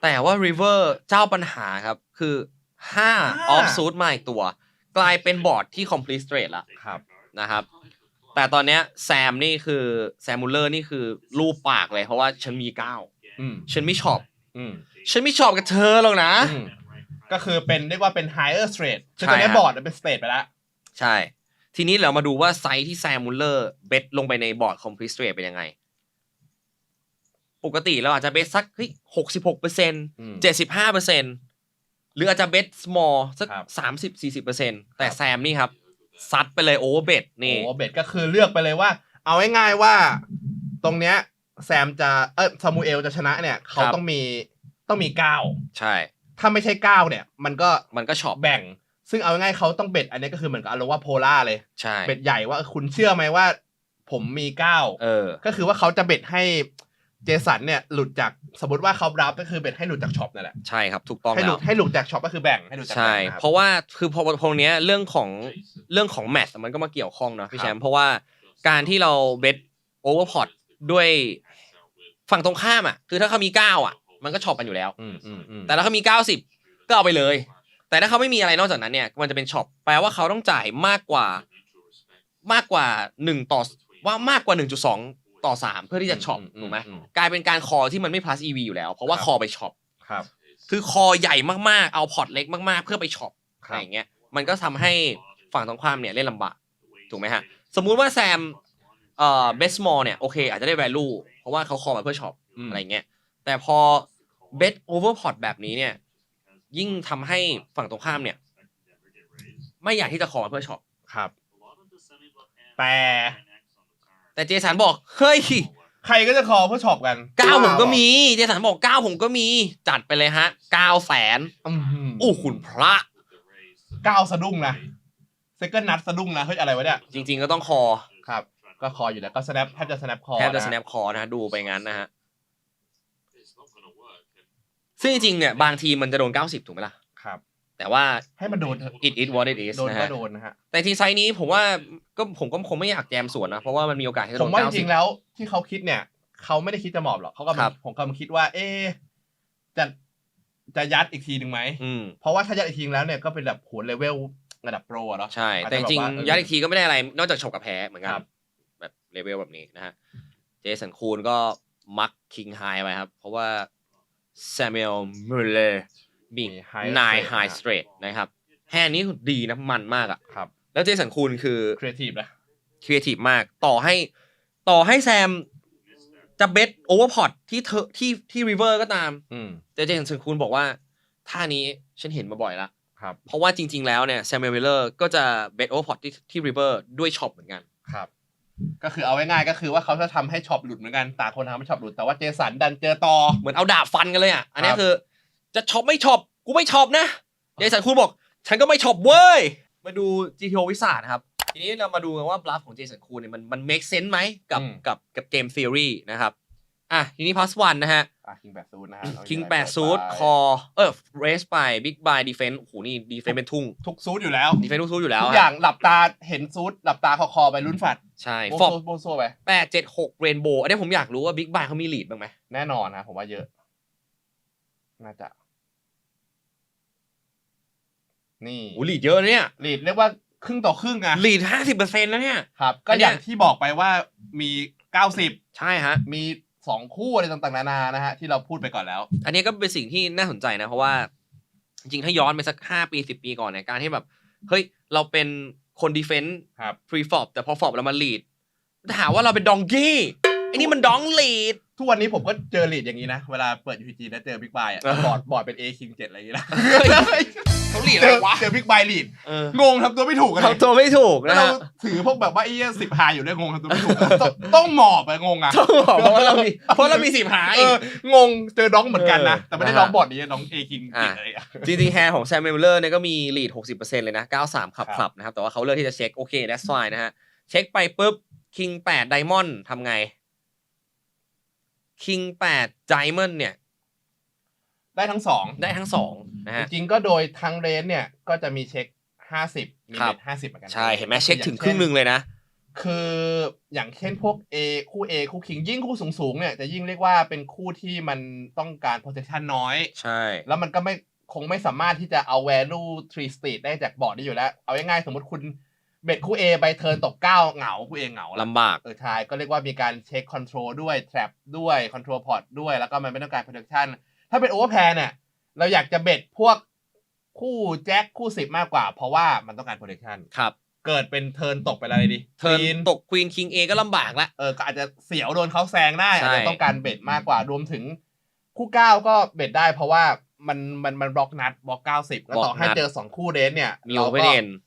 แต่ว่า River เจ้าปัญหาครับคือ5 off suit มาอีกตัวกลายเป็นบอร์ดที่ complete straight ละนะครับแต่ตอนเนี้ยแซมนี่คือแซมมูลเลอร์นี่คือรูปปากเลยเพราะว่าฉันมี9ฉันไม่ชอบกับเธอหรอกนะ
ก็คือเป็นเรียกว่าเป็น higher straight คือตอนนี้บอร์ดเป็น straight ไปแล้ว
ใช่ทีนี้เรามาดูว่าไซส์ที่แซมมูลเลอร์เบสลงไปในบอร์ด complete straight เป็นยังไงปกติเราอาจจะเบสสัก66% 75%หรืออาจจะเบส small สัก 30-40% แต่แซมนี่ครับซัดไปเลยโอเวอร์เบสนี่
โอเวอร์เบสก็คือเลือกไปเลยว่าเอาง่ายๆว่าตรงเนี้ยแซมจะซามูเอลจะชนะเนี่ยเขาต้องมี9
ใช่
ถ้าไม่ใช่9เนี่ยมันก็
ช็อป
แบ่งซึ่งเอาง่ายๆเขาต้องเบ็ดอันนี้ก็คือเหมือนกับอารมณ์ว่าโพล่าเลย
ใช่
เบ็ดใหญ่ว่าคุณเชื่อไหมว่าผมมี9ก็คือว่าเขาจะเบ็ดให้เจสันเนี่ยหลุดจากสมมติว่าเขารับก็คือเบ็ดให้หลุดจากช็อปนั่นแหละ
ใช่ครับถูกต้อง
แล้วให้หลุดจากช็อปก็คือแบ่งให้หลุดจาก
ใช่เพราะว่าคือพอเนี้ยเรื่องของแมทช์มันก็มาเกี่ยวข้องเนาะพี่แชมป์เพราะว่าการที่เราเบ็ดโอเวอร์พอร์ตด้วยฝั่งตรงข้ามอ่ะคือถ้าเขามี9อ่ะมันก็ช็อปกันอยู่แล้วแต่ถ้าเขามี90ก็เอาไปเลยแต่ถ้าเขาไม่มีอะไรนอกจากนั้นเนี่ยมันจะเป็นช็อปแปลว่าเขาต้องจ่ายมากกว่า1ต่อว่ามากกว่า 1.2 ต่อ 3เพื่อที่จะช็อปถูกไหมกลายเป็นการคอที่มันไม่ plus EV อยู่แล้วเพราะว่าคอไปช็อปคือคอใหญ่มากๆเอาพอร์ตเล็กมากๆเพื่อไปช็อปอะไรอย่างเงี้ยมันก็ทำให้ฝั่งตรงข้ามเนี่ยเล่นลำบากถูกไหมฮะสมมุติว่าแซมเบสมอลเนี่ยโอเคอาจจะได้ value เพราะว่าเขาคอมาเพื่อช็อปอะไรเงี้ยแต่พอเบสโอเวอร์พอร์ตแบบนี้เนี่ยยิ่งทำให้ฝั่งตรงข้ามเนี่ยไม่อยากที่จะคอมาเพื่อช็อป
ครับ
แต่เจสันบอกเฮ้ย
ใครก็จะคอเพื่อช็อปกัน
9ผมก็มีเจสันบอก9ผมก็มีจัดไปเลยฮะ 900,000โอ้คุณพระ
9สะดุ้งนะเซคันด์นัทสะดุ้งนะเฮ้ยอะไรวะเนี่ย
จริงๆก็ต้องคอ
ครับก็คออยู่แล้วก็ snap แทบจะ snap คอ
snap คอนะดูไปงั้นนะฮะซึ่งจริงๆเนี่ยบางทีมันจะโดน90ถูกไหมล่ะ
ครับ
แต่ว่า
ให้มันโดน
it what it is
โดนก็โดนนะฮะ
แต่ทีไซส์นี้ผมว่าผมก็คงไม่อยากแจมสวนนะเพราะว่ามันมีโอกาสที่จะโดน90
ผมว่าจริงๆแล้วที่เขาคิดเนี่ยเขาไม่ได้คิดจะหมอบหรอกเขาก็ผมกำลังคิดว่าจะยัดอีกทีนึงไหมเพราะว่าถ้ายัดอีกทีแล้วเนี่ยก็เป็นแบบโหเลเวลระดับโปรเนาะ
ใช่แต่จริงๆยัดอีกทีก็ไม่ได้อะไรนอกจากฉกกับแพ้เหมือนกันแบบเลเวลแบบนี้นะฮะเจสันคูนก็มักคิงไฮไปครับเพราะว่าซามูเอลมูเลอร์มี9 high straight นะครับแฮนด์นี้ดีนะมันมากอ่ะ
ครับ
แล้วเจสันคูนคือ
ครีเอทีฟนะ
ครีเอทีฟมากต่อให้แซมจะเบสโอเวอร์พอร์ตที่ริเวอร์ก็ตามแต่เจสันคูนบอกว่าท่านี้ฉันเห็นมาบ่อยละเพราะว่าจริงๆแล้วเนี่ยแซมเอลวิลเลอร์ก็จะเบสโอเวอร์พอร์ตที่ริเวอร์ด้วยช็อปเหมือนกัน
ครับก็คือเอาง่ายๆก็คือว่าเขาจะทำให้ช็อปหลุดเหมือนกันต่างคนทำให้ช็อปหลุดแต่ว่าเจสันดันเจอต่อ
เหมือนเอาดาบฟันกันเลยอ่ะอันนี้คือจะช็อปไม่ช็อปกูไม่ช็อปนะเจสันคูนบอกฉันก็ไม่ช็อปเว้ยมาดู GTO วิสาครับทีนี้เรามาดูกันว่าบลัฟของเจสันคูนเนี่ยมัน make sense ไหมกับเกม theory นะครับทีนี้ plus 1นะฮะ
คิง8ซูทนะฮะ
คิง8ซูทคอraise ไป big buy defense โอ้โหนี่ defense เป็นทุ่ง
ทุกซูทอยู่แล้ว
defense ทุกซูทอยู่แล้ว
ทุกอย่างหลับตาเห็นซูทหลับตาคอไปลุ้นฝัด
ใช่
ฟอบโบโซไป
876 rainbow อันนี้ผมอยากรู้ว่า big buy เขามี lead บ้างไหม
แน่นอนนะผมว่าเยอะน่าจะนี่
lead เยอะเนี่ย
lead เรียกว่าครึ่งต่อครึ่งอะ
lead 50% แล้วเนี่ย
ครับก็อย่างที่บอกไปว่ามี90
ใช่ฮะ
มี2คู่อะไรต่างๆนานานะฮะที่เราพูดไปก่อนแล้ว
อันนี้ก็เป็นสิ่งที่น่าสนใจนะเพราะว่าจริงๆถ้าย้อนไปสัก5 ปี 10 ปีก่อนเนี่ยการที่แบบเฮ้ยเราเป็นคนดีเฟนส์ฟรีฟอบแต่พอฟอบเรามาลีดถามว่าเราเป็นดองกี้ไอ้นี่มันดองลีด
ทุกวันนี้ผมก็เจอลีดอย่างนี้นะเวลาเปิด UPG แล้วเจอบิ๊กไบอ่ะบอร์ดเป็น A King 7อะไรอย่างงี้นะ
เขาลีดอะไรวะ
เจอบิ๊กไบลีดงงทำตัวไม่ถูก
ทำตัวไม่ถูกนะ
เราถือพวกแบบว่าไอ้10 หาอยู่ด้วยงงทำตัวไม่ถูกต้องหมอบไปงงอ่ะ
เพราะเรามี10 หาอีก
งงเจอดองเหมือนกันนะแต่ไม่ได้ดองบอร์ดนี้ดอง A King 7อะไรอ่ะ
จริงๆแฮร์ของแซมเมลเลอร์เนี่ยก็มีลีด 60% เลยนะ93ขับนะครับแต่ว่าเขาเลือกที่จะเช็คโอเค that's fine นะฮะเช็คไปปุ๊บ King 8 Diamond ทำไงKing 8 Diamond เนี่ย
ได้ทั้ง2
นะฮะ
จริงก็โดยทั้งเรนเนี่ยก็จะมีเช็ค50มีเน็ต50เหมือนกัน
ใช่เห็นไหมเช็คถึงครึ่งนึงเลยนะ
คืออย่างเช่นพวก A คู่ A คู่ King ยิ่งคู่สูงๆเนี่ยจะยิ่งเรียกว่าเป็นคู่ที่มันต้องการ protection น้อย
ใช่
แล้วมันก็คงไม่สามารถที่จะเอา value 3 state ได้จากบอร์ดนี้อยู่แล้วเอาง่ายๆสมมติคุณเบ็ดคู่ A ไปเทิร์นตก9เหงาคู่ A เหงา
ลำบาก
ใช่ก็เรียกว่ามีการเช็คคอนโทรลด้วย trap ด้วย control pot ด้วยแล้วก็มันไม่ต้องการ protection ถ้าเป็น overpair เนี่ยเราอยากจะเบ็ดพวกคู่แจ็คคู่10มากกว่าเพราะว่ามันต้องการ protection
ครับ
เกิดเป็นเทิร์นตกไปอะไรดิ
เทิร์นตก Queen King A ก็ลำบากละ
ก็อาจจะเสียวโดนเขาแซงได้อาจจะต้องการเบ็ดมากกว่ารวมถึงคู่9ก็เบ็ดได้เพราะว่ามันบล็อกนัดบล็อก90แล้วต่อให้เจอ2คู่เรนเนี่ย
เรา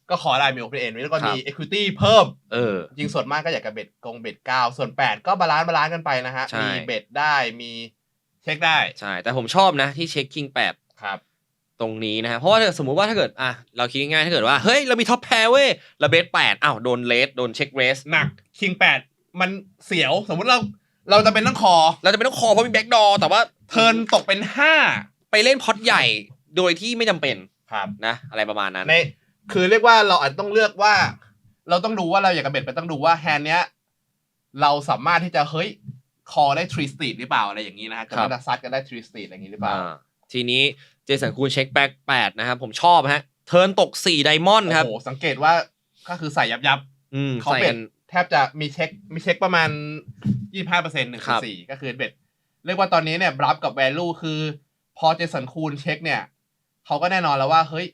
ก็ขอได้มีโอเพนเอ็นแล้วก็มี equity เพิ่มจริงส่วนมากก็อยากจะเบ็ดเบ็ด9ส่วน8ก็บาลานซ์กันไปนะฮะมีเบ็ดได้มีเช็คได้
ใช่แต่ผมชอบนะที่เช็ค King 8
ครับ
ตรงนี้นะฮะเพราะว่าสมมุติว่าถ้าเกิดเราคิดง่ายๆถ้าเกิดว่าเฮ้ยเรามีท็อปแพร์เว้ยเราเบส8โดนเลสโดนเช็คเรส
หนักคิง8มันเสียวสมมุติเราจะเป็นต้องคอ
เพราะมีแบ็กดอร์แต่ว่า
เทิร์นตกเป็น5
ไปเล่นพอตใหญ่โดยที่ไม่จำเป็น
ครับ
นะอะไรประมาณนั้น
คือเรียกว่าเราอาจต้องเลือกว่าเราต้องดูว่าเราอยากจะเบ็ดไปต้องดูว่าแฮนด์เนี้ยเราสามารถที่จะเฮ้ยคอได้3 สตรีทหรือเปล่าอะไรอย่างนี้นะฮะจะไม่ซัดกันได้3 สตรีทอะไรอย่างนี้หรือเปล่า
ทีนี้เจสันคูนเช็คแบ็ก8นะครับผมชอบฮะเทิร์นตก4ไดมอนด์ครับ
โอ้โหสังเกตว่าก็คือใส่ยับเขาเบ็ดแทบจะมีเช็คประมาณ 25% 1/4ก็คือเบ็ดเรียกว่าตอนนี้เนี่ยบลัฟกับ value คือพอเจสันคูนเช็คเนี่ยเขาก็แน่นอนแล้วว่าเฮ้ย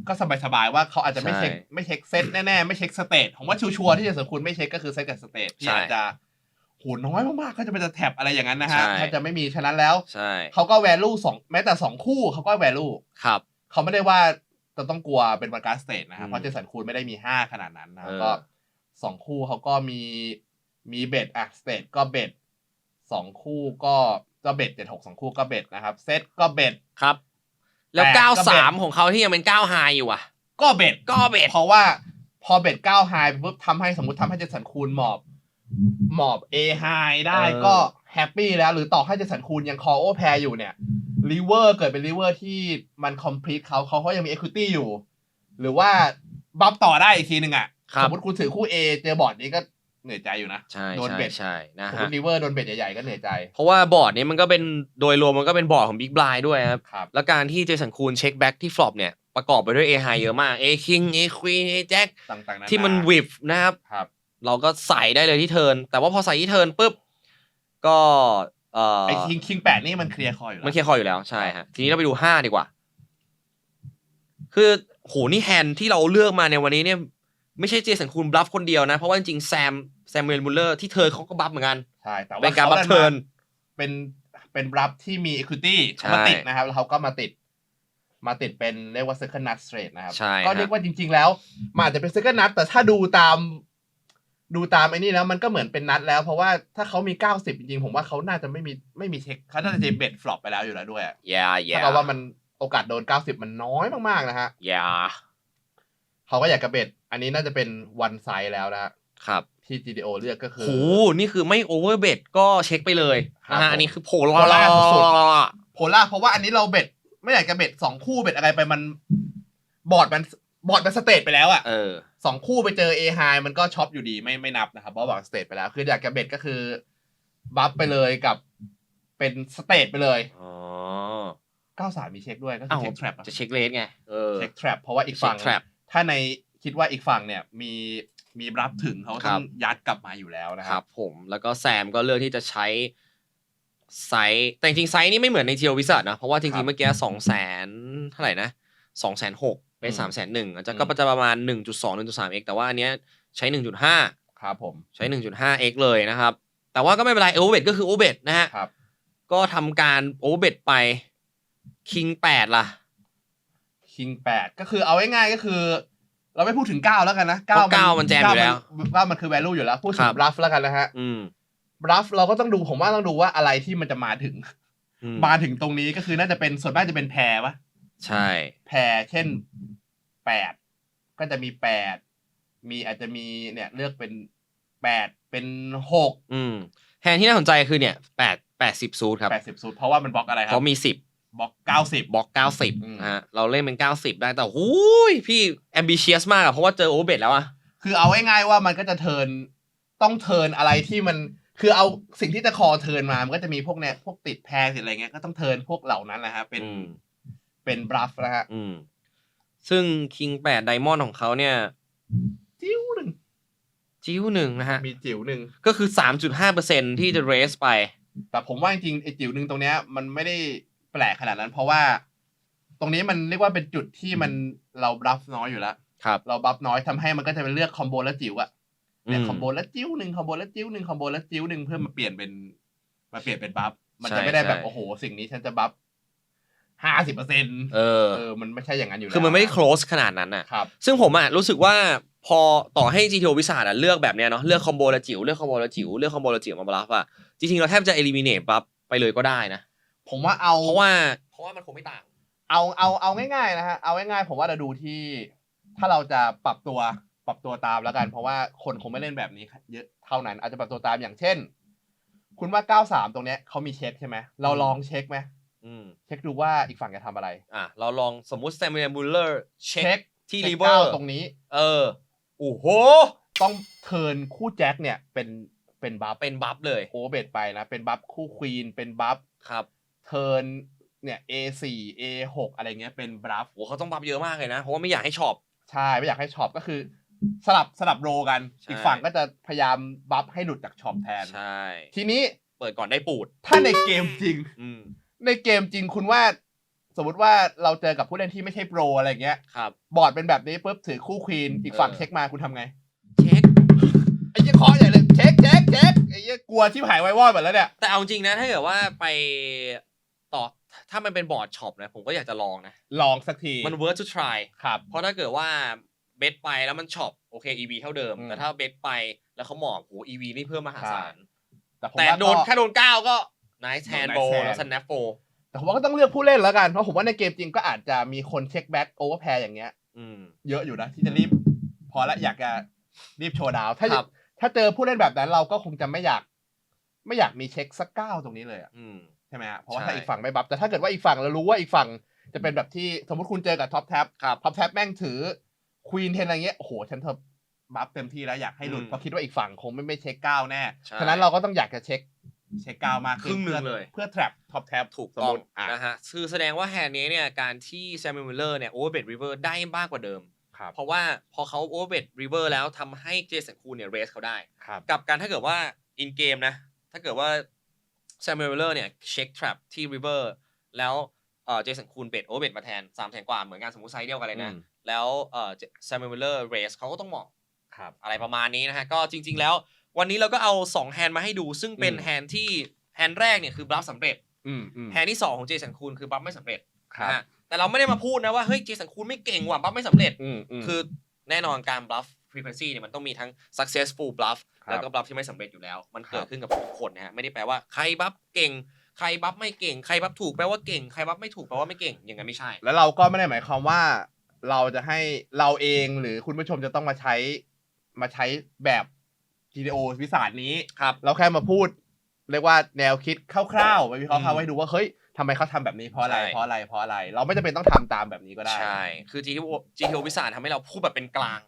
ก็สบายๆว่าเขาอาจจะไม่เช็คเซตแน่ๆไม่เช็คสเตทผมว่าชัวร์ที่เจสันคูนไม่เช็คก็คือเซตกับสเตทที่อาจจะโหน้อยมากๆก็จะเป็นแท็บอะไรอย่างนั้นนะฮะถ้าจะไม่มีฉะนั้นแล้วเขาก็ value 2แม้แต่2คู่เขาก็ value
ครับ
เขาไม่ได้ว่าจะต้องกลัวเป็นวันการ์ดสเตทนะฮะเพราะเจสันคูนไม่ได้มี5ขนาดนั้นนะก็2คู่เขาก็มีเบ็ดสเตทก็เบ็ด2คู่ก็เบ็ด76 2คู่ก็เบ็ดนะครับเซตก็เบ็ด
ครับแล้ว93ของเขาที่ยังเป็น9ไฮอยู่อ่ะ
ก็เบ็ดเพราะว่าพอเบ็ด9ไฮปุ๊บทำให้สมมุติทำให้เจสันคูนหมอบ A high ได้ก็แฮปปี้แล้วหรือต่อให้เจสันคูนยังคอโอแพร์อยู่เนี่ยริเวอร์เกิดเป็นริเวอร์ที่มันคอมพลีทเขายังมี equity อยู่หรือว่าบัฟต่อได้อีกทีนึงอ่ะสมมติคุณถือคู่ A เจอบอร์ดนี้ก็เหนื่อยใจอยู่นะโดนเบ็ด
ใช่นะฮะ
ริเวอร์โดนเบ็ดใหญ่ๆก็เหนื่อยใจ
เพราะว่าบอร์ดนี้มันก็เป็นโดยรวมมันก็เป็นบอร์ดของ Big Blind ด้วยครับแล้วการที่เจสันคูนเช็คแบ็กที่ฟลอปเนี่ยประกอบไปด้วย A high เยอะมาก A king A queen A jack
ต่างๆ
ที่มันวิฟนะครับเราก็ใส่ได้เลยที่เทิร์นแต่ว่าพอใส่ที่เทิร์นปุ๊บก็
ไอ้คิง8นี่มันเคลียร์คออยู่แล้ว
มันเคลียร์คออยู่แล้วใช่ฮะทีนี้เราไปดู5ดีกว่าคือโหนี่แฮนด์ที่เราเลือกมาในวันนี้เนี่ยไม่ใช่เจสันคูนบลัฟคนเดียวนะเพราะว่าจริงๆแซมเวลมุลเลอร์ที่เทิร์นเขาก็บัฟเหมือนกัน
ใช่แต่ว่า
เป็นการบัฟเทิร์น
เป็นบลัฟที่มี equity มาติดนะครับแล้วเขาก็มาติดเป็นเรียกว่า second nut straight นะครับก็เรียกว่าจริงๆแล้วมันอาจจะเป็น second nut แต่ถ้าดูตามไอ้นี่แล้วมันก็เหมือนเป็นนัดแล้วเพราะว่าถ้าเขามี90จริงๆผมว่าเขาน่าจะไม่มีเช็คเขาน่าจะเบ็ดฟลอปไปแล้วอยู่แล้วด้วยถ้าเราว่ามันโอกาสโดน90มันน้อยมากๆนะฮะเขาก็อยากกระเบ็ดอันนี้น่าจะเป็นวันไซด์แล้วนะครับที่ GTO เลือกก็คือ
โหนี่คือไม่โอเวอร์เบ็ดก็เช็คไปเลยนะฮะอันนี้คือโผล่
สุดๆเพราะว่าอันนี้เราเบ็ดไม่อยากจะเบ็ด2คู่เบ็ดอะไรไปมันบอร์ดมันสเตทไปแล้วอ่ะ2คู่ไปเจอ A high มันก็ช็อปอยู่ดีไม่นับนะครับเพราะบอร์ดสเตทไปแล้วคืออยากจะเบ็ดก็คือบัฟไปเลยกับเป็นสเตทไปเลย93มีเช็คด้วยก็คือเช็คแทร็ป
จะเช็คเลสไง
เช็คแทร็ปเพราะว่าอีกฝั่งถ้าในคิดว่าอีกฝั่งเนี่ยมีรับถึงเขาต้องยัดกลับมาอยู่แล้วนะครับ
ผมแล้วก็แซมก็เลือกที่จะใช้ไซส์แต่จริงๆไซส์นี่ไม่เหมือนในเทียววิสัทนะเพราะว่าจริงๆเมื่อกี้200,000เท่าไหร่นะ260,000ไป301,000อาจจะก็จะประมาณ 1.2 1.3x แต่ว่าอันเนี้ยใช้ 1.5
ครับผม
ใช้ 1.5x เลยนะครับแต่ว่าก็ไม่เป็นไรโอเวอร์เบทก็คือโอเวอร์เบทนะฮะก็ทำการโอเวอร์เบทไปคิง8ล่ะ
คิง8ก็คือเอาง่ายๆก็คือเราไม่พูดถึง9แล้วกันนะ
9มันแจมอยู่แล้ว
9มันคือ value อยู่แล้วพูดถึง bluff แล้วกันนะฮะbluff เราก็ต้องดูผมว่าต้องดูว่าอะไรที่มันจะมาถึงตรงนี้ก็คือน่าจะเป็นส่วนมากจะเป็นแพรปะ
ใช่
แพรเช่น8ก็จะมี8มีอาจจะมีเนี่ยเลือกเป็น8เป็น6
แทนที่น่าสนใจคือเนี่ย80ซูทครับ
80ซูทเพราะว่ามันบล็อกอะไรครับ
เพราะมี10
บล็อก90
บล็อก90ฮะเราเล่นเป็น90ได้แต่หูยพี่ ambitious มากอะเพราะว่าเจอโอเวอร์เบทแล้วอะ
คือเอาง่ายๆว่ามันก็จะต้องเทิร์นอะไรที่มันคือเอาสิ่งที่จะคอเทิร์นมามันก็จะมีพวกเนี่ยพวกติดแพรติดอะไรเงี้ยก็ต้องเทิร์นพวกเหล่านั้นแหละฮะเป็นบลัฟนะฮะ
ซึ่ง King 8 Diamond ของเขาเนี่ย
จิ้วห
นึ่งนะฮะ
มีจิ๋วหนึ่ง
ก็คือ 3.5% ที่จะ raise ไป
แต่ผมว่าจริงๆไอ้จิ๋วหนึ่งตรงเนี้ยมันไม่ได้แปลกขนาดนั้นเพราะว่าตรงนี้มันเรียกว่าเป็นจุดที่มันเราบลัฟน้อยอยู่แล้วเราบลัฟน้อยทำให้มันก็จะเป็นเลือกคอมโบแล้วจิ๋วอะเนี่ยคอมโบแล้วจิ้วหนึ่งคอมโบแล้วจิ้วหนึ่งคอมโบแล้วจิ้วหนึ่งเพื่อมาเปลี่ยนเป็นบัฟมันจะไม่ได้แบบโอ้โหสิ่งนี้ฉันจะบัฟ50%มันไม่ใช่อย่างนั้นอยู่แล้ว
คือมันไม่ได้ close ขนาดนั้นน่ะซึ่งผมอ่ะรู้สึกว่าพอต่อให้ GTO วิสาทเลือกแบบเนี้ยเนาะเลือกคอมโบแล้วจิ๋วเลือกคอมโบแล้วจิ๋วเลือกคอมโบแล้วจิ๋วมาบลัฟอ่ะจริงๆเราแทบจะ eliminate บัฟไปเลยก็ได้นะ
ผมว่า
เพราะว่ามันคงไม่ต่าง
เอาง่ายๆนะฮะเอาง่ายๆผมว่าเราดูที่ถ้าเราจะปรับตัวตามแล้วกันเพราะว่าคนคงไม่เล่นแบบนี้เยอะเท่านั้นอาจจะปรับตัวตามอย่างเช่นคุณว่า93ตรงเนี้ยเขามีเช็คใช่ไหมเราลองเช็คไหมเช็คดูว่าอีกฝั่งจะทำอะไร
เราลองสมมุติแซมูเอล มุลเลอร์เช็คที่ริเวอร์
ตรงนี้
โอ้โห
ต้องเทิร์นคู่แจ็คเนี่ยเป็น
บัฟเลย
โอเวอร์เบทไปนะเป็นบัฟคู่ควีนเป็นบัฟ
ครับ
เทิร์นเนี่ย A4 A6 อะไรเงี้ยเป็นบัฟ
โอ้เขาต้องบัฟเยอะมากเลยนะเพราะว่าไม่อยากให้ช็อป
ใช่ไม่อยากให้ช็อปก็คือสลับโรกันอีกฝั่งก็จะพยายามบัฟให้หลุดจากช็อปแทน
ใช่
ทีนี้
เปิดก่อนได้ปูด
ถ้าในเกมจริงในเกมจริงคุณว่าสมมติว่าเราเจอกับผู้เล่นที่ไม่ใช่โปรอะไรเงี้ย
ครับ
บอร์ดเป็นแบบนี้ปุ๊บถือคู่ควีนอีกฝั่งเช็คมาคุณทำไง
เช็ค
ไอ้ยี่คอใหญ่เลยเช็คไอ้ยี่กลัวชิบหายไววอดหมดแล้วเนี่ย
แต่เอาจริงนะถ้าเกิดว่าไปต่อถ้ามันเป็นบอร์ดช็อปนะผมก็อยากจะลองนะ
ลองสักที
มัน worth to try
ครับ
เพราะถ้าเกิดว่าเบสไปแล้วมันช็อปโอเค EV เท่าเดิมแต่ถ้าเบสไปแล้วเขาหมอบโห EV นี่เพิ่มมหาศาลแต่โดนแค่โดน9ก็ nice hand bow แล้ว snap 4
แต่ผมว่าก็ต้องเลือกผู้เล่นแล้วกันเพราะผมว่าในเกมจริงก็อาจจะมีคนเช็คแบ็กโอเวอร์แพร์อย่างเงี้ยเยอะอยู่นะที่จะรีบพอละอยากจะรีบโชว์ดาวถ้าเจอผู้เล่นแบบนั้นเราก็คงจะไม่อยากมีเช็คสัก9ตรงนี้เลยใช่ไหมฮะเพราะว่าถ้าอีกฝั่งไม่บัฟแต่ถ้าเกิดว่าอีกฝั่งเรารู้ว่าอีกฝั่งจะเป็นแบบที่สมมติคุณเจอกับท็อปแท็บแม่งถือควีนเทนอะไรเงี้ยโอ้โหฉันเธอบัฟเต็มที่แล้วอยากให้หลุดเพราะคิดว่าอีกฝั่งคงไม่เช็ค9แน่ฉะนั้นเราก็ต้องอยากจะเช็ค9มากขึ้นเพื่อ trap top tab
ถูกต้องนะฮะคือแสดงว่าแฮนด์นี้เนี่ยการที่แซมมิล มิลเลอร์เนี่ยโอเวอร์เบทริเวอร์ได้มากกว่าเดิมเพราะว่าพอเขาโอเวอร์เบทริเวอร์แล้วทำให้เจสันคูนเนี่ยเรสเขาได้กับการถ้าเกิดว่าอินเกมนะถ้าเกิดว่าแซมมิล มิลเลอร์เนี่ยเช็ค trap ที่ริเวอร์แล้วเจสันคูนเบทโอเวอร์เบทมาแทน300,000 กว่าเหมือนกันสมมุติไซส์เดียวกันเลยนะแล้วแซมมิล มิลเลอร์เรสเขาก็ต้องมองอะไรประมาณนี้นะฮะก็จริงๆแล้ววันนี้เราก็เอา2แฮนด์มาให้ดูซึ่งเป็นแฮนด์ที่แฮนด์แรกเนี่ยคือบลัฟสำเร็จแฮนด์ที่2ของเจสันคูนคือบลัฟไม่สำเร็จแต่เราไม่ได้มาพูดนะว่าเฮ้ยเจสันคูนไม่เก่งว่ะบลัฟไม่สำเร็จคือแน่นอนการบลัฟ frequency เนี่ยมันต้องมีทั้ง successful bluff แล้วก็บลัฟที่ไม่สำเร็จอยู่แล้วมันเกิดขึ้นกับทุกคนนะฮะไม่ได้แปลว่าใครบลัฟเก่งใครบลัฟไม่เก่งใครบลัฟถูกแปลว่าเก่งใครบลัฟไม่ถูกแปลว่าไม่เก่งอย่างนั้นไม่ใช่
แล้วเราก็ไม่ได้หมายความว่าเราจะให้เราเองหรือคุณผู้ชมจะต้องมาใช้แบบ GTO วิสาสนี้เราแค่มาพูดเรียกว่าแนวคิดคร่าวๆไปวิเคราะห์ให้ดูว่าเฮ้ยทำไมเขาทำแบบนี้เพราะอะไรเราไม่จำเป็นต้องทำตามแบบนี้ก็ได้
ใช่คือ GTO วิสาสทำให้เราพูดแบบเป็นกลาง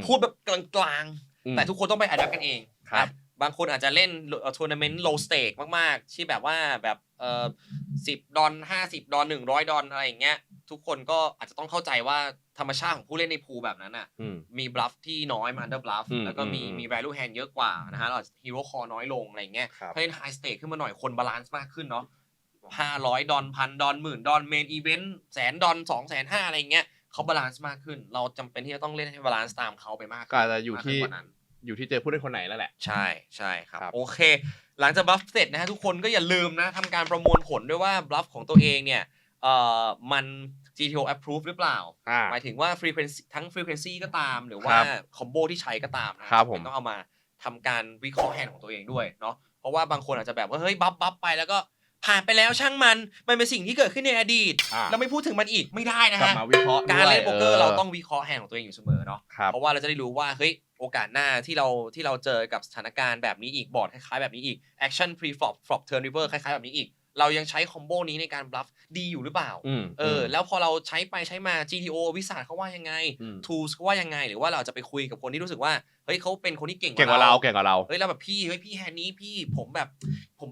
พูดแบบกลางๆแต่ทุกคนต้องไปอัดแอปกันเองบางคนอาจจะเล่นทัวร์นาเมนต์ low stake มากๆที่แบบว่าแบบ$10 $50 $100อะไรอย่างเงี้ยทุกคนก็อาจจะต้องเข้าใจว่าธรรมชาติของผู้เล่นในพูลแบบนั้นน่ะมีบลัฟที่น้อยมา under bluff แล้วก็มี value hand เยอะกว่านะฮะเรา hero core น้อยลงอะไรอย่างเงี้ยถ้าเล่น high stake ขึ้นมาหน่อยคนบาลานซ์มากขึ้นเนาะ$500 $1,000 $10,000 main event $100,000 $250,000อะไรอย่างเงี้ยเขาบาลานซ์มากขึ้นเราจำเป็นที่จะต้องเล่นให้บาลานซ์ตามเขาไปมาก
ก็จะอยู่ที่เจอผู้เล่นคนไหนแล้วแหละ
ใช่ครับโอเคหลังจากบลัฟเสร็จนะฮะทุกคนก็อย่าลืมนะทำการประมวลผลด้วยว่าบลัฟของตัวเองเนี่ยมัน GTO approve หรือเปล่าหมายถึงว่า frequency ทั้ง frequency ก็ตามหรือว่า combo ที่ใช้ก็ตามนะต้องเอามาทำการวิเคราะห์แฮนด์ของตัวเองด้วยเนาะเพราะว่าบางคนอาจจะแบบว่าเฮ้ยบัฟไปแล้วก็ผ่านไปแล้วช่างมันเป็นสิ่งที่เกิดขึ้นในอดีตเราไม่พูดถึงมันอีกไม่ได้นะฮะการเล่นโป๊กเกอร์เราต้องวิเคราะห์แฮนด์ของตัวเองอยู่เสมอเนาะเพราะว่าเราจะได้รู้ว่าเฮ้ยโอกาสหน้าที่เราเจอกับสถานการณ์แบบนี้อีกบอร์ดคล้ายๆแบบนี้อีก action pre flop turn river คล้ายๆแบบนี้อีกเรายังใช้คอมโบนี้ในการบลัฟดีอยู่หรือเปล่าแล้วพอเราใช้ไปใช้มา GTO วิสาสเขาว่ายังไง tools เขาว่ายังไงหรือว่าเราจะไปคุยกับคนที่รู้สึกว่าเฮ้ยเขาเป็นคนที่เก่ง
กว่าเรา
เฮ้ยแล้วแบบพี่แฮนด์นี้พี่ผม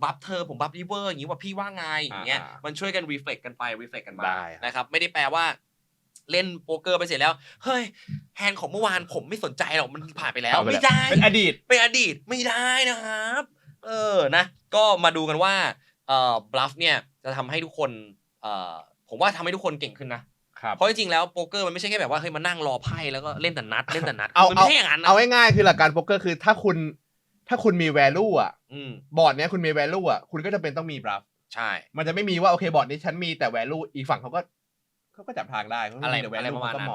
บัฟเธอผมบัฟริเวอร์อย่างงี้ว่าพี่ว่าไงอย่างเงี้ยมันช่วยกัน reflect กันไป reflect กันมานะครับไม่ได้แปลว่าเล่นโป๊กเกอร์ไปเสร็จแล้วเฮ้ยแฮนด์ของเมื่อวานผมไม่สนใจหรอกมันผ่านไปแล้วไม่ได้
เป็นอดีต
ไม่ได้นะครับนะก็มาดูกันว่าบลัฟเนี่ยจะทำให้ทุกคนผมว่าทำให้ทุกคนเก่งขึ้นนะเพราะจริงๆแล้วโป๊กเกอร์มันไม่ใช่แค่แบบว่าเฮ้ยมานั่งรอไพ่แล้วก็เล่นแต่นัดมันไม่ใช่อย่างนั้นนะ
เอาง่ายๆคือหลักการโป๊กเกอร์คือถ้าคุณมี value อ่ะบอร์ดเนี้ยคุณมี value อ่ะคุณก็จะเป็นต้องมีบลัฟ
ใช่
มันจะไม่มีว่าโอเคบอร์ดนี้ฉันมีแต่ value อีกฝั่งเขาก็จับทางได้
อะไรประมาณนั้น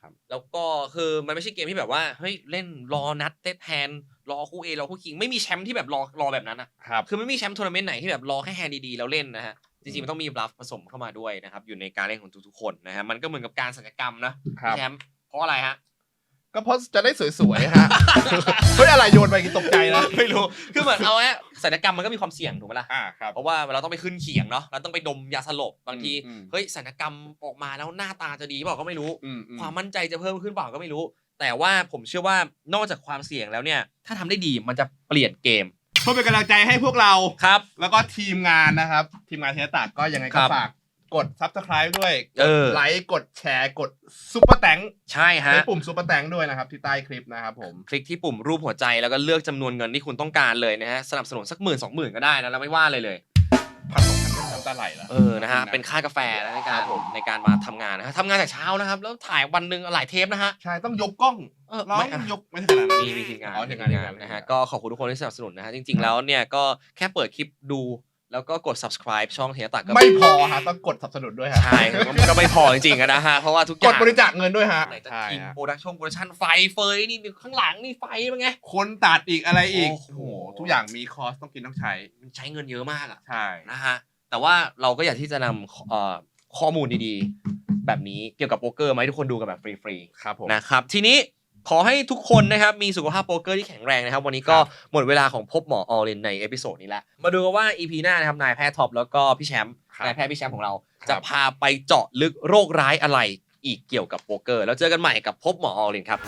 ครับ
แล้วก็คือมันไม่ใช่เกมที่แบบว่าเฮ้ยเล่นรอนัดเซตแฮนด์รอคู่ A รอคู่คิงไม่มีแชมป์ที่แบบรอแบบนั้นอ่ะคือไม่มีแชมป์ทัวร์นาเมนต์ไหนที่แบบรอแค่แฮนด์ดีๆแล้วเล่นนะฮะจ ริงๆมันต้องมีบลัฟผสมเข้ามาด้วยนะครับอยู่ในการเล่นของทุกๆคนนะฮะมันก็เหมือนกับการศัลยกรรมนะพี่แชมป์เพราะอะไรฮะ
ก็เพราะจะได้สวยๆฮะ เฮ้ยอะไรโยนไปกินตกใจนะ
ไม่รู้คือเหมือนเอาฮะศัลยกรรมมันก็มีความเสี่ยงถูกไหมล่ะ
ครับ
เพราะว่าเราต้องไปขึ้นเขียงเนาะเราต้องไปดมยาสลบบางทีเฮ้ยศัลยกรรมออกมาแล้วหน้าตาจะดีเปล่าก็ไม่รู้ความมั่นใจจะเพิ่มขึ้นเปล่าก็ไม่รู้แต่ว่าผมเชื่อว่านอกจากความเสี่ยงแล้วเนี่ยถ้าทำได้ดีมันจะเปลี่ยนเกม
เพื่อเป็นกำลังใจให้พวกเรา
ครับ
แล้วก็ทีมงานนะครับทีมงานเทสตาก็ยังไงก็ฝากกด Subscribe ด้วยกดไลค์กดแชร์กดซุปเปอร์แตง
ใช่ฮะ
ในปุ่มซุปเปอร์แตงด้วยนะครับที่ใต้คลิปนะครับผม
คลิกที่ปุ่มรูปหัวใจแล้วก็เลือกจำนวนเงินที่คุณต้องการเลยนะฮะสนับสนุนสัก10,000-20,000ก็ได้นะเราไม่ว่าเลย
1,000-2,000น้ำตาไหลแล้ว
นะฮะเป็นค่ากาแฟในการมาทำงานนะฮะทำงานแต่เช้านะครับแล้วถ่ายวันนึงหลายเทปนะฮะ
ใช่ต้องยกกล้อง
ไม่
ยกไม่ใช่ขนาดนั้น
มีทีมงานนะฮะก็ขอบคุณทุกคนที่สนับสนุนนะฮะจริงๆแล้วเนี่ยก็แค่เปิดคลิปดูแล้วก็กด subscribe ช่องเฮียตักก็
ไม่พอฮะต้องกดสนับสนุนด้วยฮะ
ใช่ก็ไม่พอจริงๆนะฮะเพราะว่าทุกอย่าง
กดบริจาคเงินด้วยฮะ
ไหนจะทีมโปรดักชั่นไฟเฟยนี่ข้างหลังนี่ไฟเป็นไง
คนตัดอีกอะไรอีกโอ้โหทุกอย่างมีคอสต้องกินต้องใช้
เงินเยอะมากอ่ะ
ใช่
นะฮะแต่ว่าเราก็อยากที่จะนำข้อมูลดีๆแบบนี้เกี่ยวกับโป๊กเกอร์มาให้ทุกคนดูกันแบบฟรี
ๆครับผม
นะครับทีนี้ขอให้ทุกคนนะครับมีสุขภาพโป๊กเกอร์ที่แข็งแรงนะครับวันนี้ก็หมดเวลาของพบหมอออลินในเอพิโซดนี้แล้วมาดูกันว่า EP หน้านะครับนายแพทย์ท็อปแล้วก็พี่แชมป์นายแพทย์พี่แชมป์ของเราจะพาไปเจาะลึกโรคร้ายอะไรอีกเกี่ยวกับโป๊กเกอร์แล้วเจอกันใหม่กับพบหมอออลินครับ